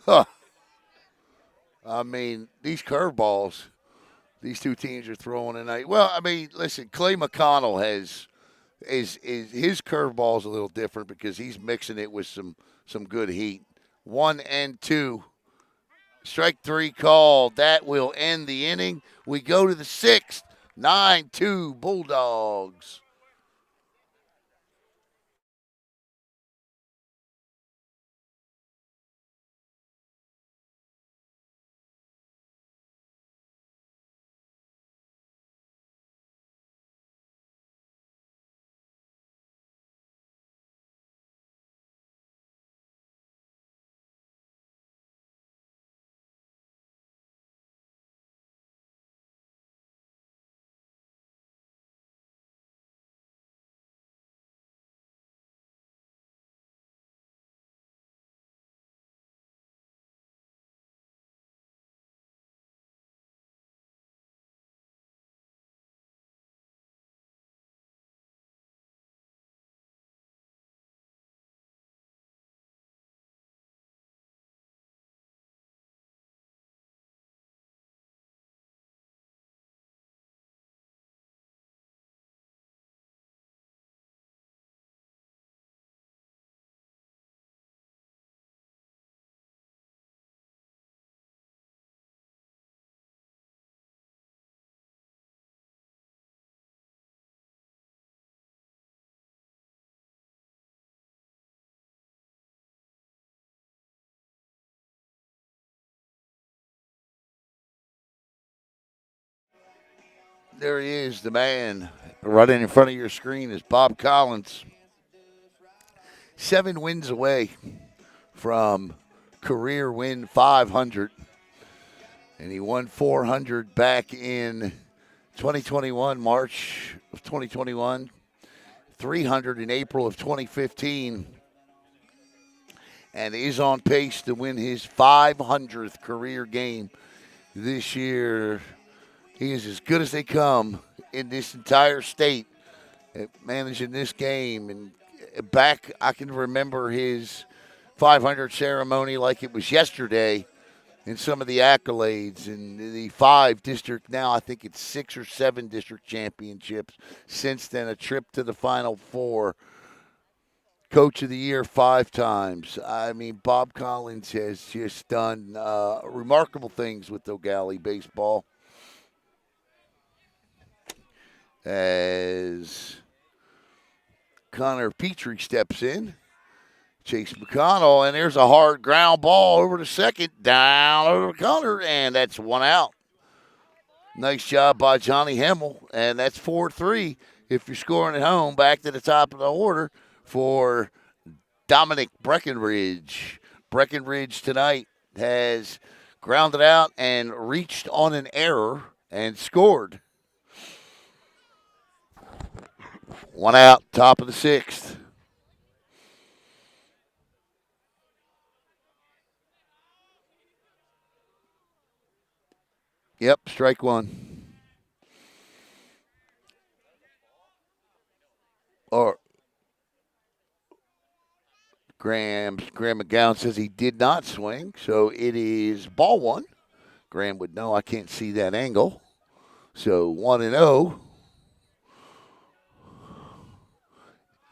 [SPEAKER 1] Huh. I mean, these curveballs these two teams are throwing tonight. Well, I mean, listen, Clay McConnell is his curveball's a little different because he's mixing it with some good heat. 1-2. Strike 3 called. That will end the inning. We go to the 6th. 9-2 Bulldogs. There he is, the man. Running in front of your screen is Bob Collins. 7 wins away from career win 500. And he won 400 back in 2021, March of 2021. 300 in April of 2015. And is on pace to win his 500th career game this year. He is as good as they come in this entire state at managing this game. And back, I can remember his 500 ceremony like it was yesterday, and some of the accolades and the 5 district, now I think it's 6 or 7 district championships. Since then, a trip to the Final Four. Coach of the Year 5 times. I mean, Bob Collins has just done remarkable things with Eau Gallie baseball. As Connor Petrie steps in. Chase McConnell, and there's a hard ground ball over to second, down over to Connor, and that's 1 out. Nice job by Johnny Hemmel, and that's 4-3. If you're scoring at home, back to the top of the order for Dominic Breckenridge. Breckenridge tonight has grounded out and reached on an error and scored. 1 out, top of the 6th. Yep, strike 1. Or Graham McGowan says he did not swing, so it is ball 1. Graham would know I can't see that angle. So 1-0.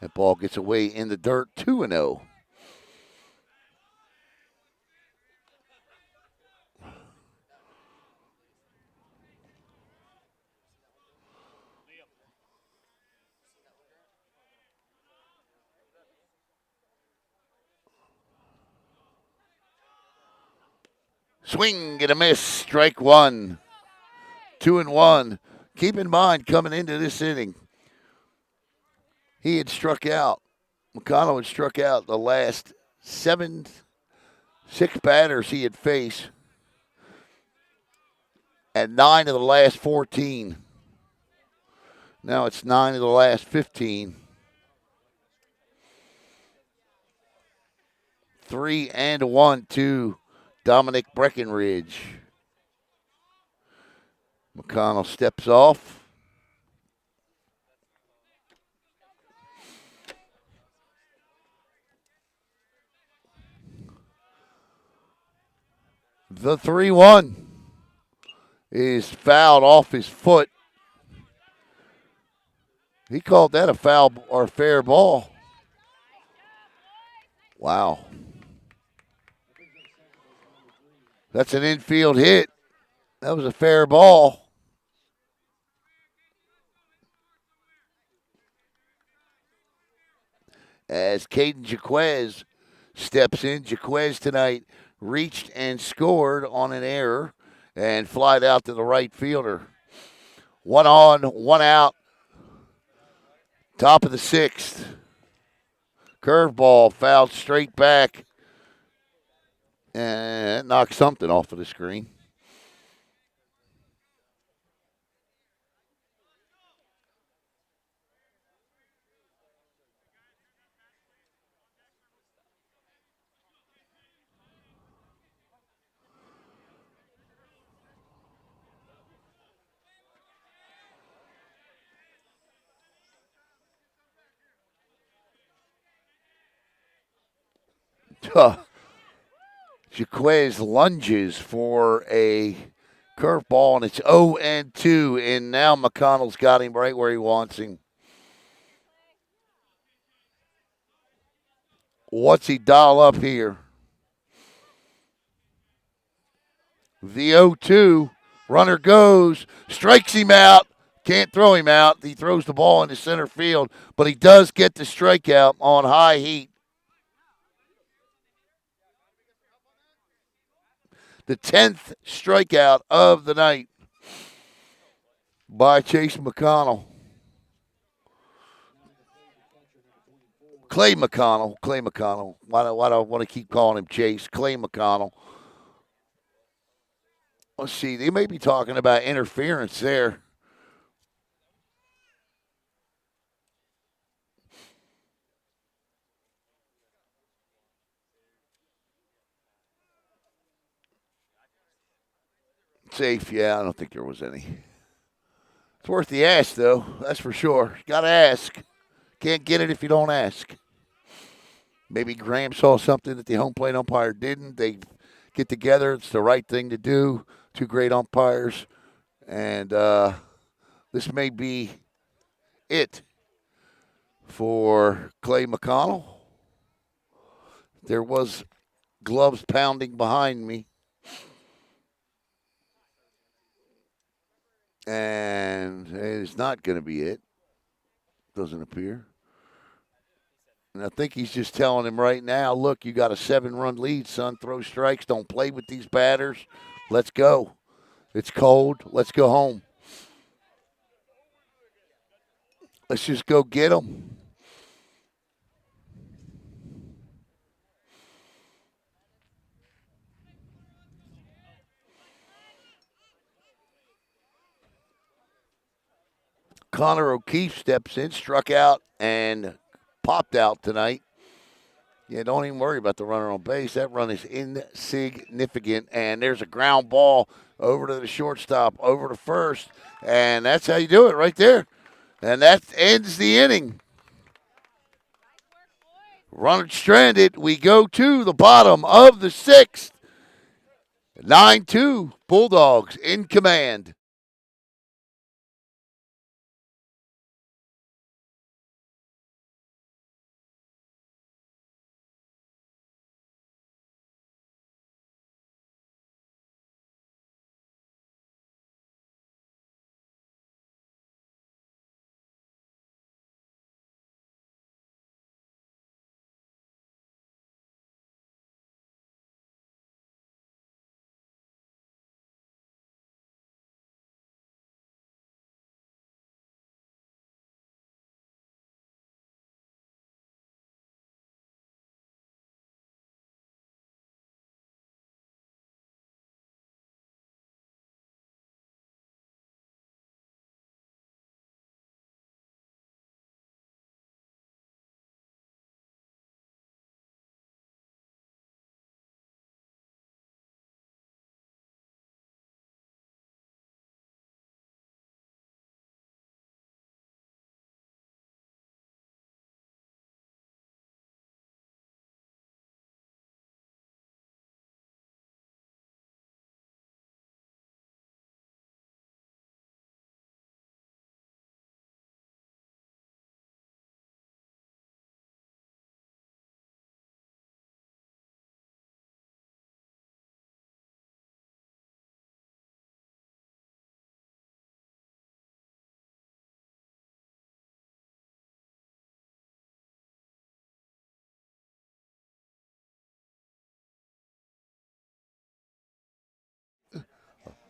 [SPEAKER 1] That ball gets away in the dirt, 2-0. Swing and a miss, strike 1. 2-1. Keep in mind, coming into this inning, he had struck out. McConnell had struck out the last 6 batters he had faced, and 9 of the last 14. Now it's 9 of the last 15. 3-1 to Dominic Breckenridge. McConnell steps off. The 3-1 is fouled off his foot. He called that a foul or fair ball. Wow. That's an infield hit. That was a fair ball. As Caden Jaquez steps in. Jaquez tonight reached and scored on an error and flied out to the right fielder. 1 on, 1 out. Top of the 6th. Curveball fouled straight back. And it knocked something off of the screen. Jaquez lunges for a curveball, and it's 0-2, and now McConnell's got him right where he wants him. What's he dial up here? The 0-2, runner goes, strikes him out, can't throw him out. He throws the ball into center field, but he does get the strikeout on high heat. The 10th strikeout of the night. by Chase McConnell. Clay McConnell. Clay McConnell. Why do I want to keep calling him Chase? Clay McConnell. Let's see. They may be talking about interference there. Safe, yeah. I don't think there was any. It's worth the ask, though. That's for sure. Got to ask. Can't get it if you don't ask. Maybe Graham saw something that the home plate umpire didn't. They get together. It's the right thing to do. Two great umpires. And this may be it for Clay McConnell. There was gloves pounding behind me. And it's not going to be it. Doesn't appear. And I think he's just telling him right now, look, you got a 7-run lead, son. Throw strikes. Don't play with these batters. Let's go. It's cold. Let's go home. Let's just go get them. Connor O'Keefe steps in, struck out, and popped out tonight. Yeah, don't even worry about the runner on base. That run is insignificant. And there's a ground ball over to the shortstop, over to first. And that's how you do it right there. And that ends the inning. Runner stranded. We go to the bottom of the 6th. 9-2, Bulldogs in command.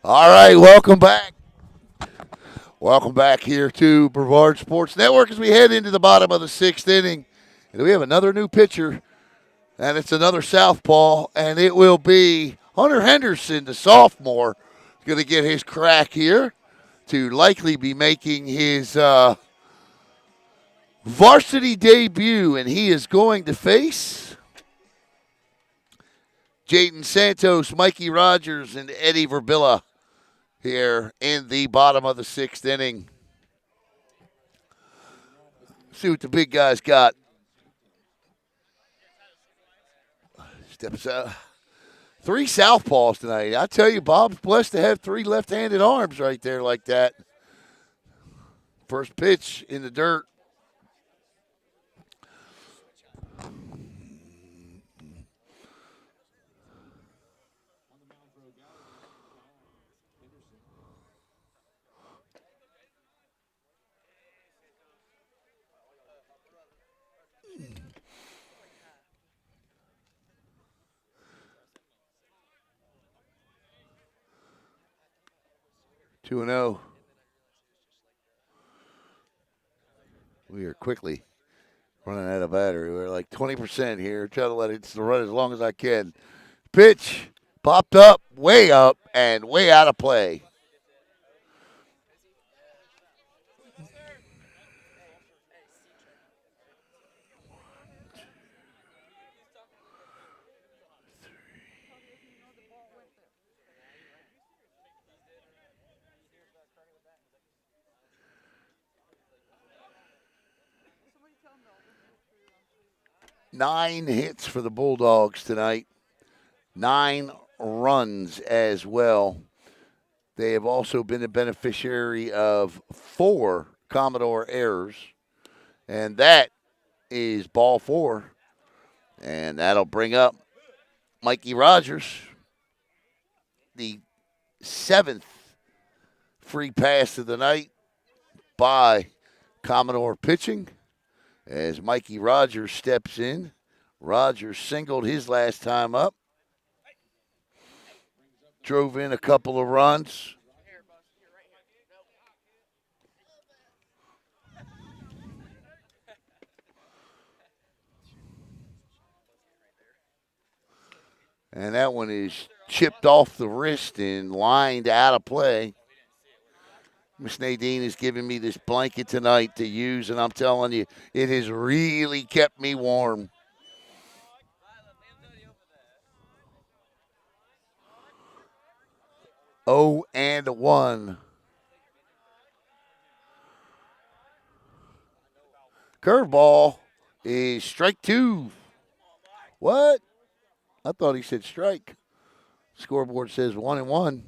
[SPEAKER 1] All right, welcome back. Welcome back here to Brevard Sports Network as we head into the bottom of the 6th inning. And we have another new pitcher, and it's another southpaw, and it will be Hunter Henderson, the sophomore, going to get his crack here to likely be making his varsity debut, and he is going to face Jaden Santos, Mikey Rogers, and Eddie Verbilla here in the bottom of the 6th inning. See what the big guys got. Steps out. 3 southpaws tonight. I tell you, Bob's blessed to have 3 left-handed arms right there like that. First pitch in the dirt. Two and 0. We are quickly running out of battery. We're like 20% here. Try to let it run as long as I can. Pitch popped up, and way out of play. 9 hits for the Bulldogs tonight. 9 runs as well. They have also been a beneficiary of 4 Commodore errors. And that is ball 4. And that'll bring up Mikey Rogers, the 7th free pass of the night by Commodore pitching. As Mikey Rogers steps in, Rogers singled his last time up, drove in a couple of runs. And that one is chipped off the wrist and lined out of play. Miss Nadine is giving me this blanket tonight to use, and I'm telling you, it has really kept me warm. Oh, and 1. Curveball is strike 2. What? I thought he said strike. Scoreboard says 1-1.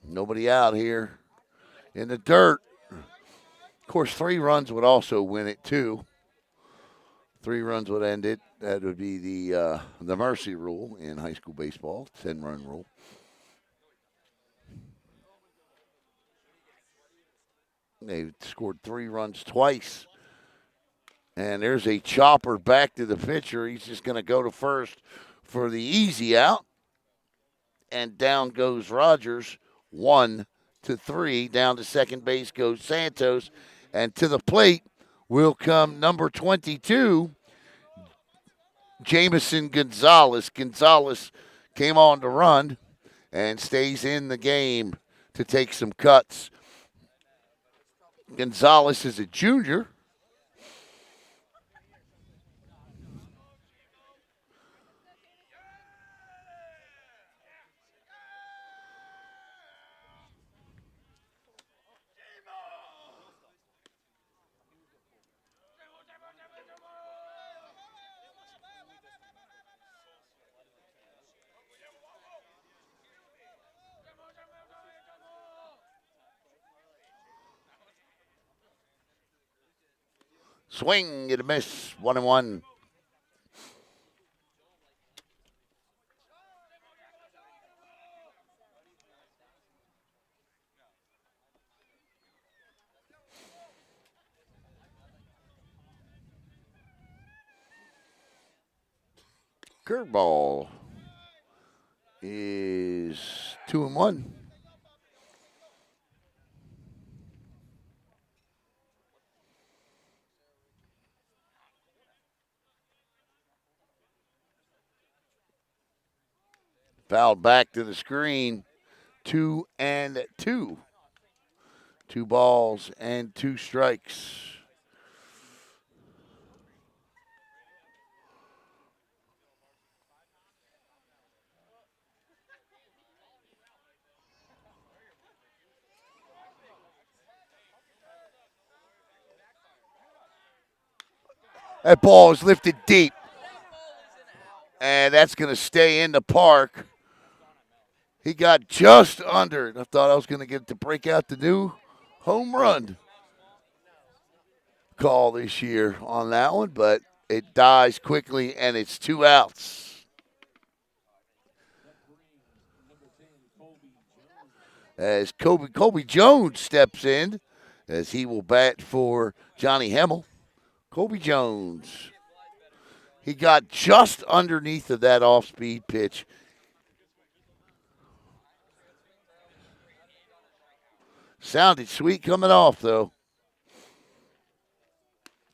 [SPEAKER 1] Nobody out here in the dirt. Of course, 3 runs would also win it, too. 3 runs would end it. That would be the mercy rule in high school baseball, 10-run rule. They scored 3 runs twice. And there's a chopper back to the pitcher. He's just going to go to first for the easy out. And down goes Rogers, 1-3. Down to second base goes Santos. And to the plate will come number 22, Jamison Gonzalez. Gonzalez came on to run and stays in the game to take some cuts. Gonzalez is a junior. Swing and a miss, 1-1. Curveball is 2-1. Fouled back to the screen. 2-2. 2 balls and 2 strikes. That ball is lifted deep. And that's going to stay in the park. He got just under it. I thought I was going to get to break out the new home run call this year on that one, but it dies quickly, and it's 2 outs. As Colby Jones steps in, as he will bat for Johnny Hemmel. Colby Jones He got just underneath of that off-speed pitch. Sounded sweet coming off, though.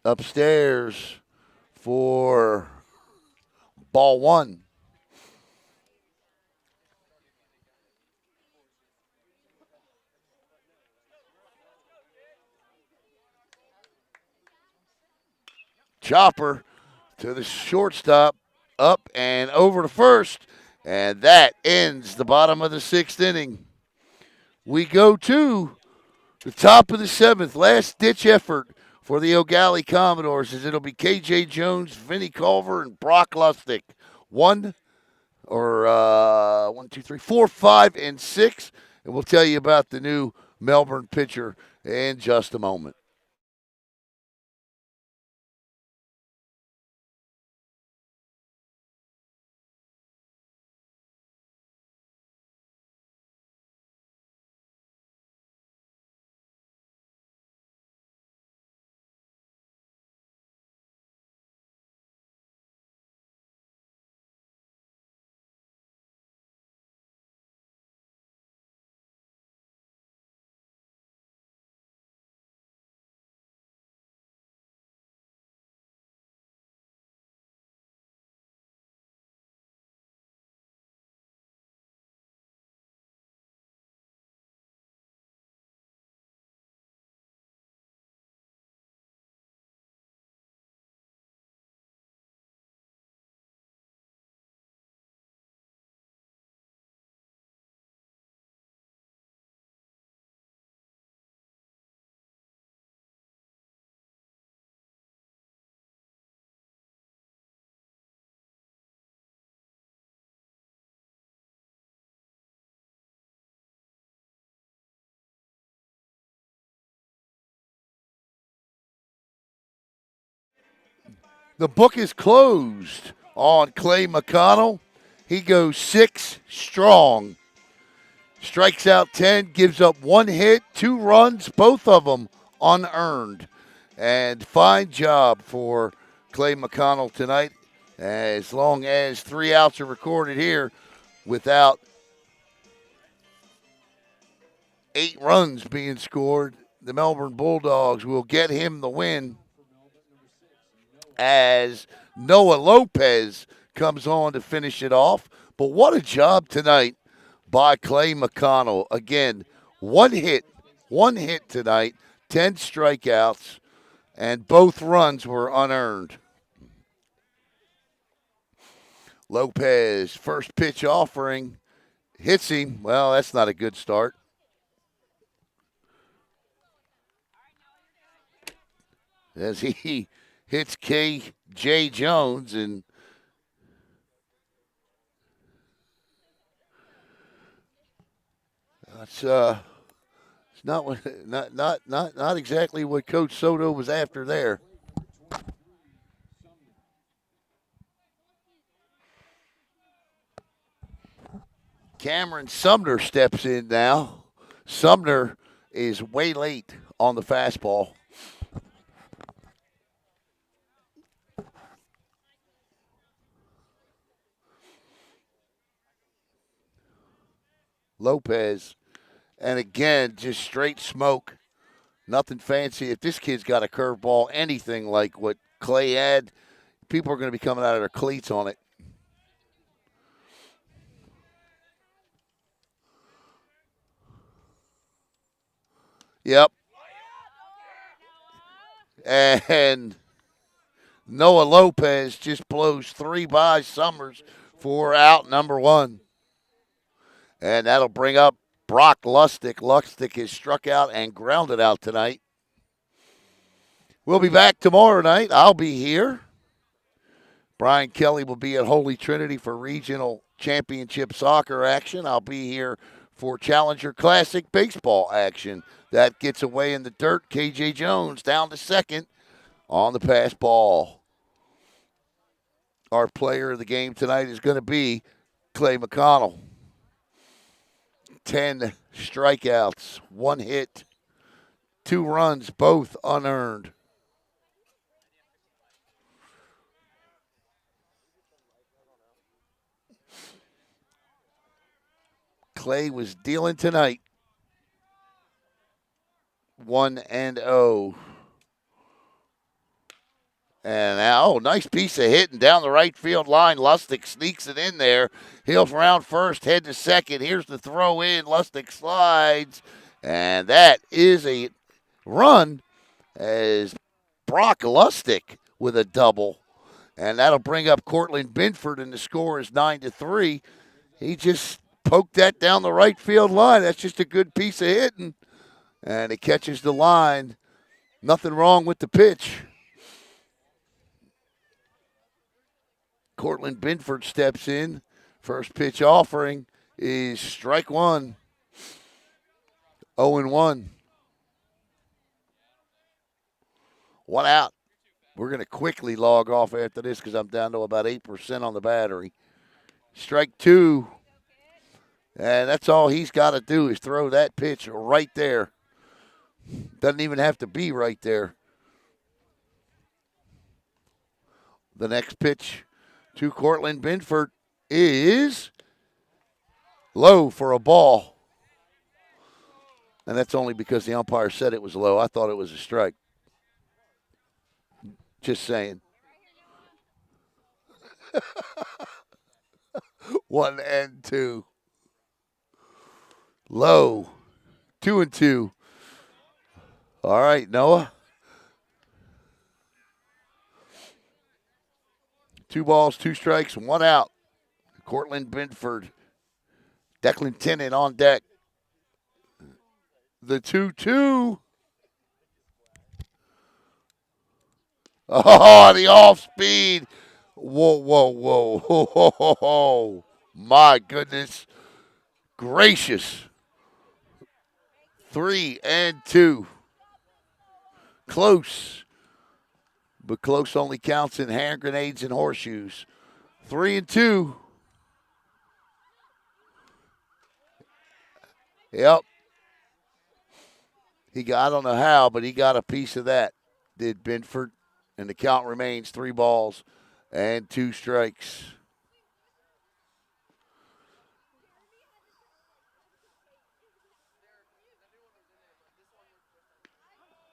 [SPEAKER 1] Upstairs for ball one. Chopper to the shortstop, up and over to first, and that ends the bottom of the sixth inning. We go to the top of the seventh, last-ditch effort for the Eau Gallie Commodores, as it'll be K.J. Jones, Vinny Culver, and Brock Lustig. One, two, three, four, five, and six, and we'll tell you about the new Melbourne pitcher in just a moment. The book is closed on Clay McConnell. He goes 6 strong. Strikes out 10, gives up 1 hit, 2 runs, both of them unearned. And fine job for Clay McConnell tonight, as long as 3 outs are recorded here without 8 runs being scored. The Melbourne Bulldogs will get him the win, as Noah Lopez comes on to finish it off. But what a job tonight by Clay McConnell. Again, 1 hit tonight, 10 strikeouts, and both runs were unearned. Lopez, first pitch offering, hits him. Well, that's not a good start. As he hits K.J. Jones, and it's not what, not exactly what Coach Soto was after there. Cameron Sumner steps in now. Sumner is way late on the fastball. Lopez, and again, just straight smoke. Nothing fancy. If this kid's got a curveball, anything like what Clay had, people are going to be coming out of their cleats on it. Yep. And Noah Lopez just blows 3 by Summers for out number 1. And that'll bring up Brock Lustig. Lustig is struck out and grounded out tonight. We'll be back tomorrow night. I'll be here. Brian Kelly will be at Holy Trinity for regional championship soccer action. I'll be here for Challenger Classic baseball action. That gets away in the dirt. K.J. Jones down to second on the pass ball. Our player of the game tonight is going to be Clay McConnell. 10 strikeouts, 1 hit, 2 runs, both unearned. Clay was dealing tonight. 1-0. And now, nice piece of hitting down the right field line. Lustig sneaks it in there. He'll round first, head to second. Here's the throw in. Lustig slides. And that is a run as Brock Lustig with a double. And that'll bring up Cortland Binford, and the score is 9-3. He just poked that down the right field line. That's just a good piece of hitting. And it catches the line. Nothing wrong with the pitch. Cortland Binford steps in. First pitch offering is strike one. 0-1. One out. We're going to quickly log off after this because I'm down to about 8% on the battery. Strike two. And that's all he's got to do is throw that pitch right there. Doesn't even have to be right there. The next pitch to Cortland Binford is low for a ball. And that's only because the umpire said it was low. I thought it was a strike. Just saying. 1-2. Low. 2-2. All right, Noah. 2 balls, 2 strikes, 1 out. Cortland Binford. Declan Tennant on deck. The 2-2. Oh, the off speed. Whoa, whoa, whoa. Ho, ho, ho, ho. My goodness gracious. 3-2. Close. But close only counts in hand grenades and horseshoes. 3-2. Yep. I don't know how, but he got a piece of that, did Binford. And the count remains 3 balls and 2 strikes.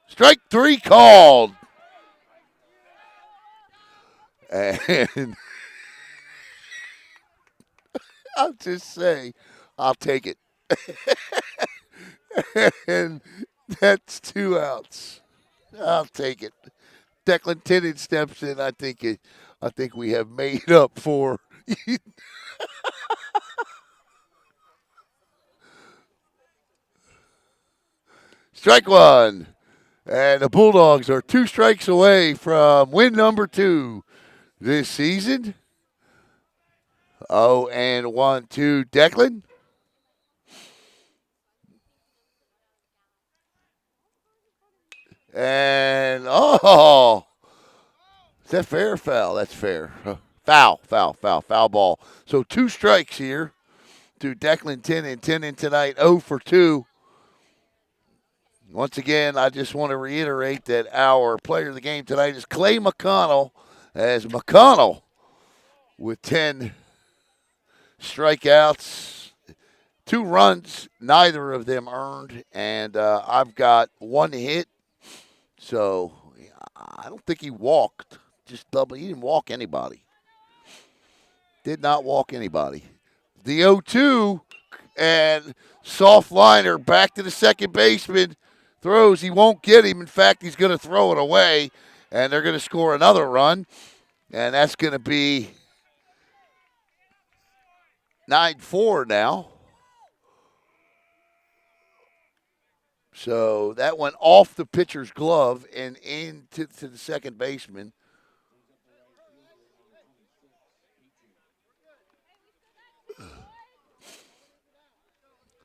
[SPEAKER 1] Strike 3 called. And I'll just say, I'll take it. And that's 2 outs. I'll take it. Declan Tennant steps in. I think we have made up for. Strike 1. And the Bulldogs are 2 strikes away from win number 2 this season. 0-1 to Declan. And, is that fair or foul? That's fair. Foul ball. So 2 strikes here to Declan Tennant. Tennant tonight 0 for 2. Once again, I just want to reiterate that our player of the game tonight is Clay McConnell, as McConnell with 10 strikeouts, 2 runs, neither of them earned, and I've got 1 hit. So I don't think he walked. Just double. He didn't walk anybody. Did not walk anybody. The 0-2 and soft liner back to the second baseman. Throws. He won't get him. In fact, he's going to throw it away, and they're going to score another run, and that's going to be 9-4 now. So that went off the pitcher's glove and into the second baseman.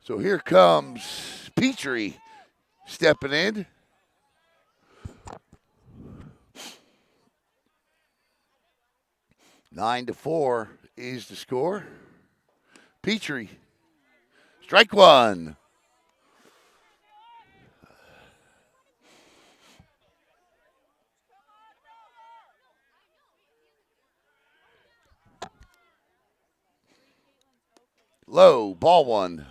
[SPEAKER 1] So here comes Petrie stepping in. 9-4 is the score. Petrie, strike 1. Low, ball 1.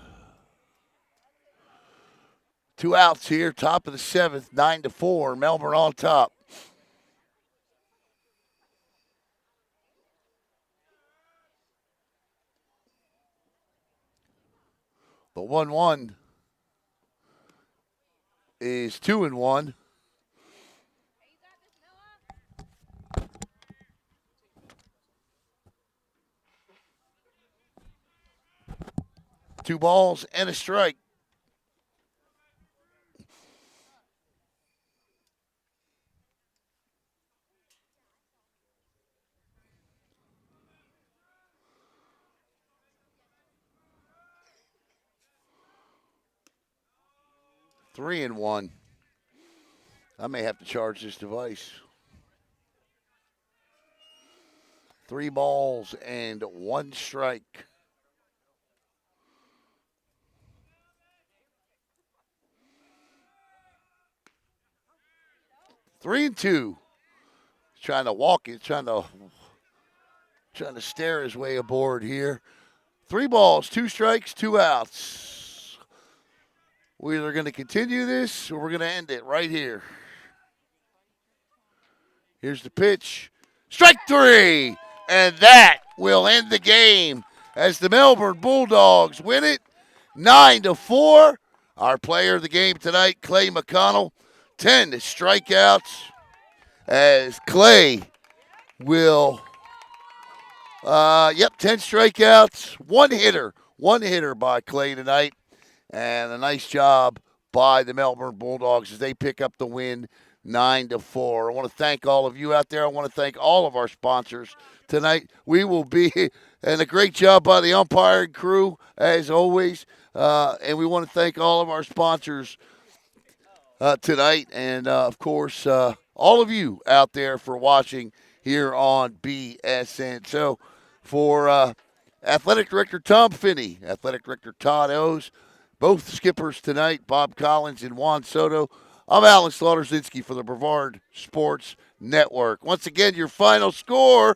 [SPEAKER 1] 2 outs here, top of the 7th, 9-4. Melbourne on top. The 1-1 is 2-1. Two balls and a strike. Three and one. I may have to charge this device. 3 balls and 1 strike. Three and two. He's trying to walk it, trying to stare his way aboard here. 3 balls, 2 strikes, 2 outs. We're either going to continue this or we're going to end it right here. Here's the pitch. Strike 3. And that will end the game as the Melbourne Bulldogs win it 9-4. Our player of the game tonight, Clay McConnell, 10 strikeouts as Clay will, 10 strikeouts, 1 hitter. 1 hitter by Clay tonight. And a nice job by the Melbourne Bulldogs as they pick up the win 9-4. I want to thank all of you out there. I want to thank all of our sponsors tonight. We will be, and a great job by the umpiring crew, as always. And we want to thank all of our sponsors tonight. And, of course, all of you out there for watching here on BSN. So, for Athletic Director Tom Finney, Athletic Director Todd O's, both skippers tonight, Bob Collins and Juan Soto, I'm Alex Lauderzinski for the Brevard Sports Network. Once again, your final score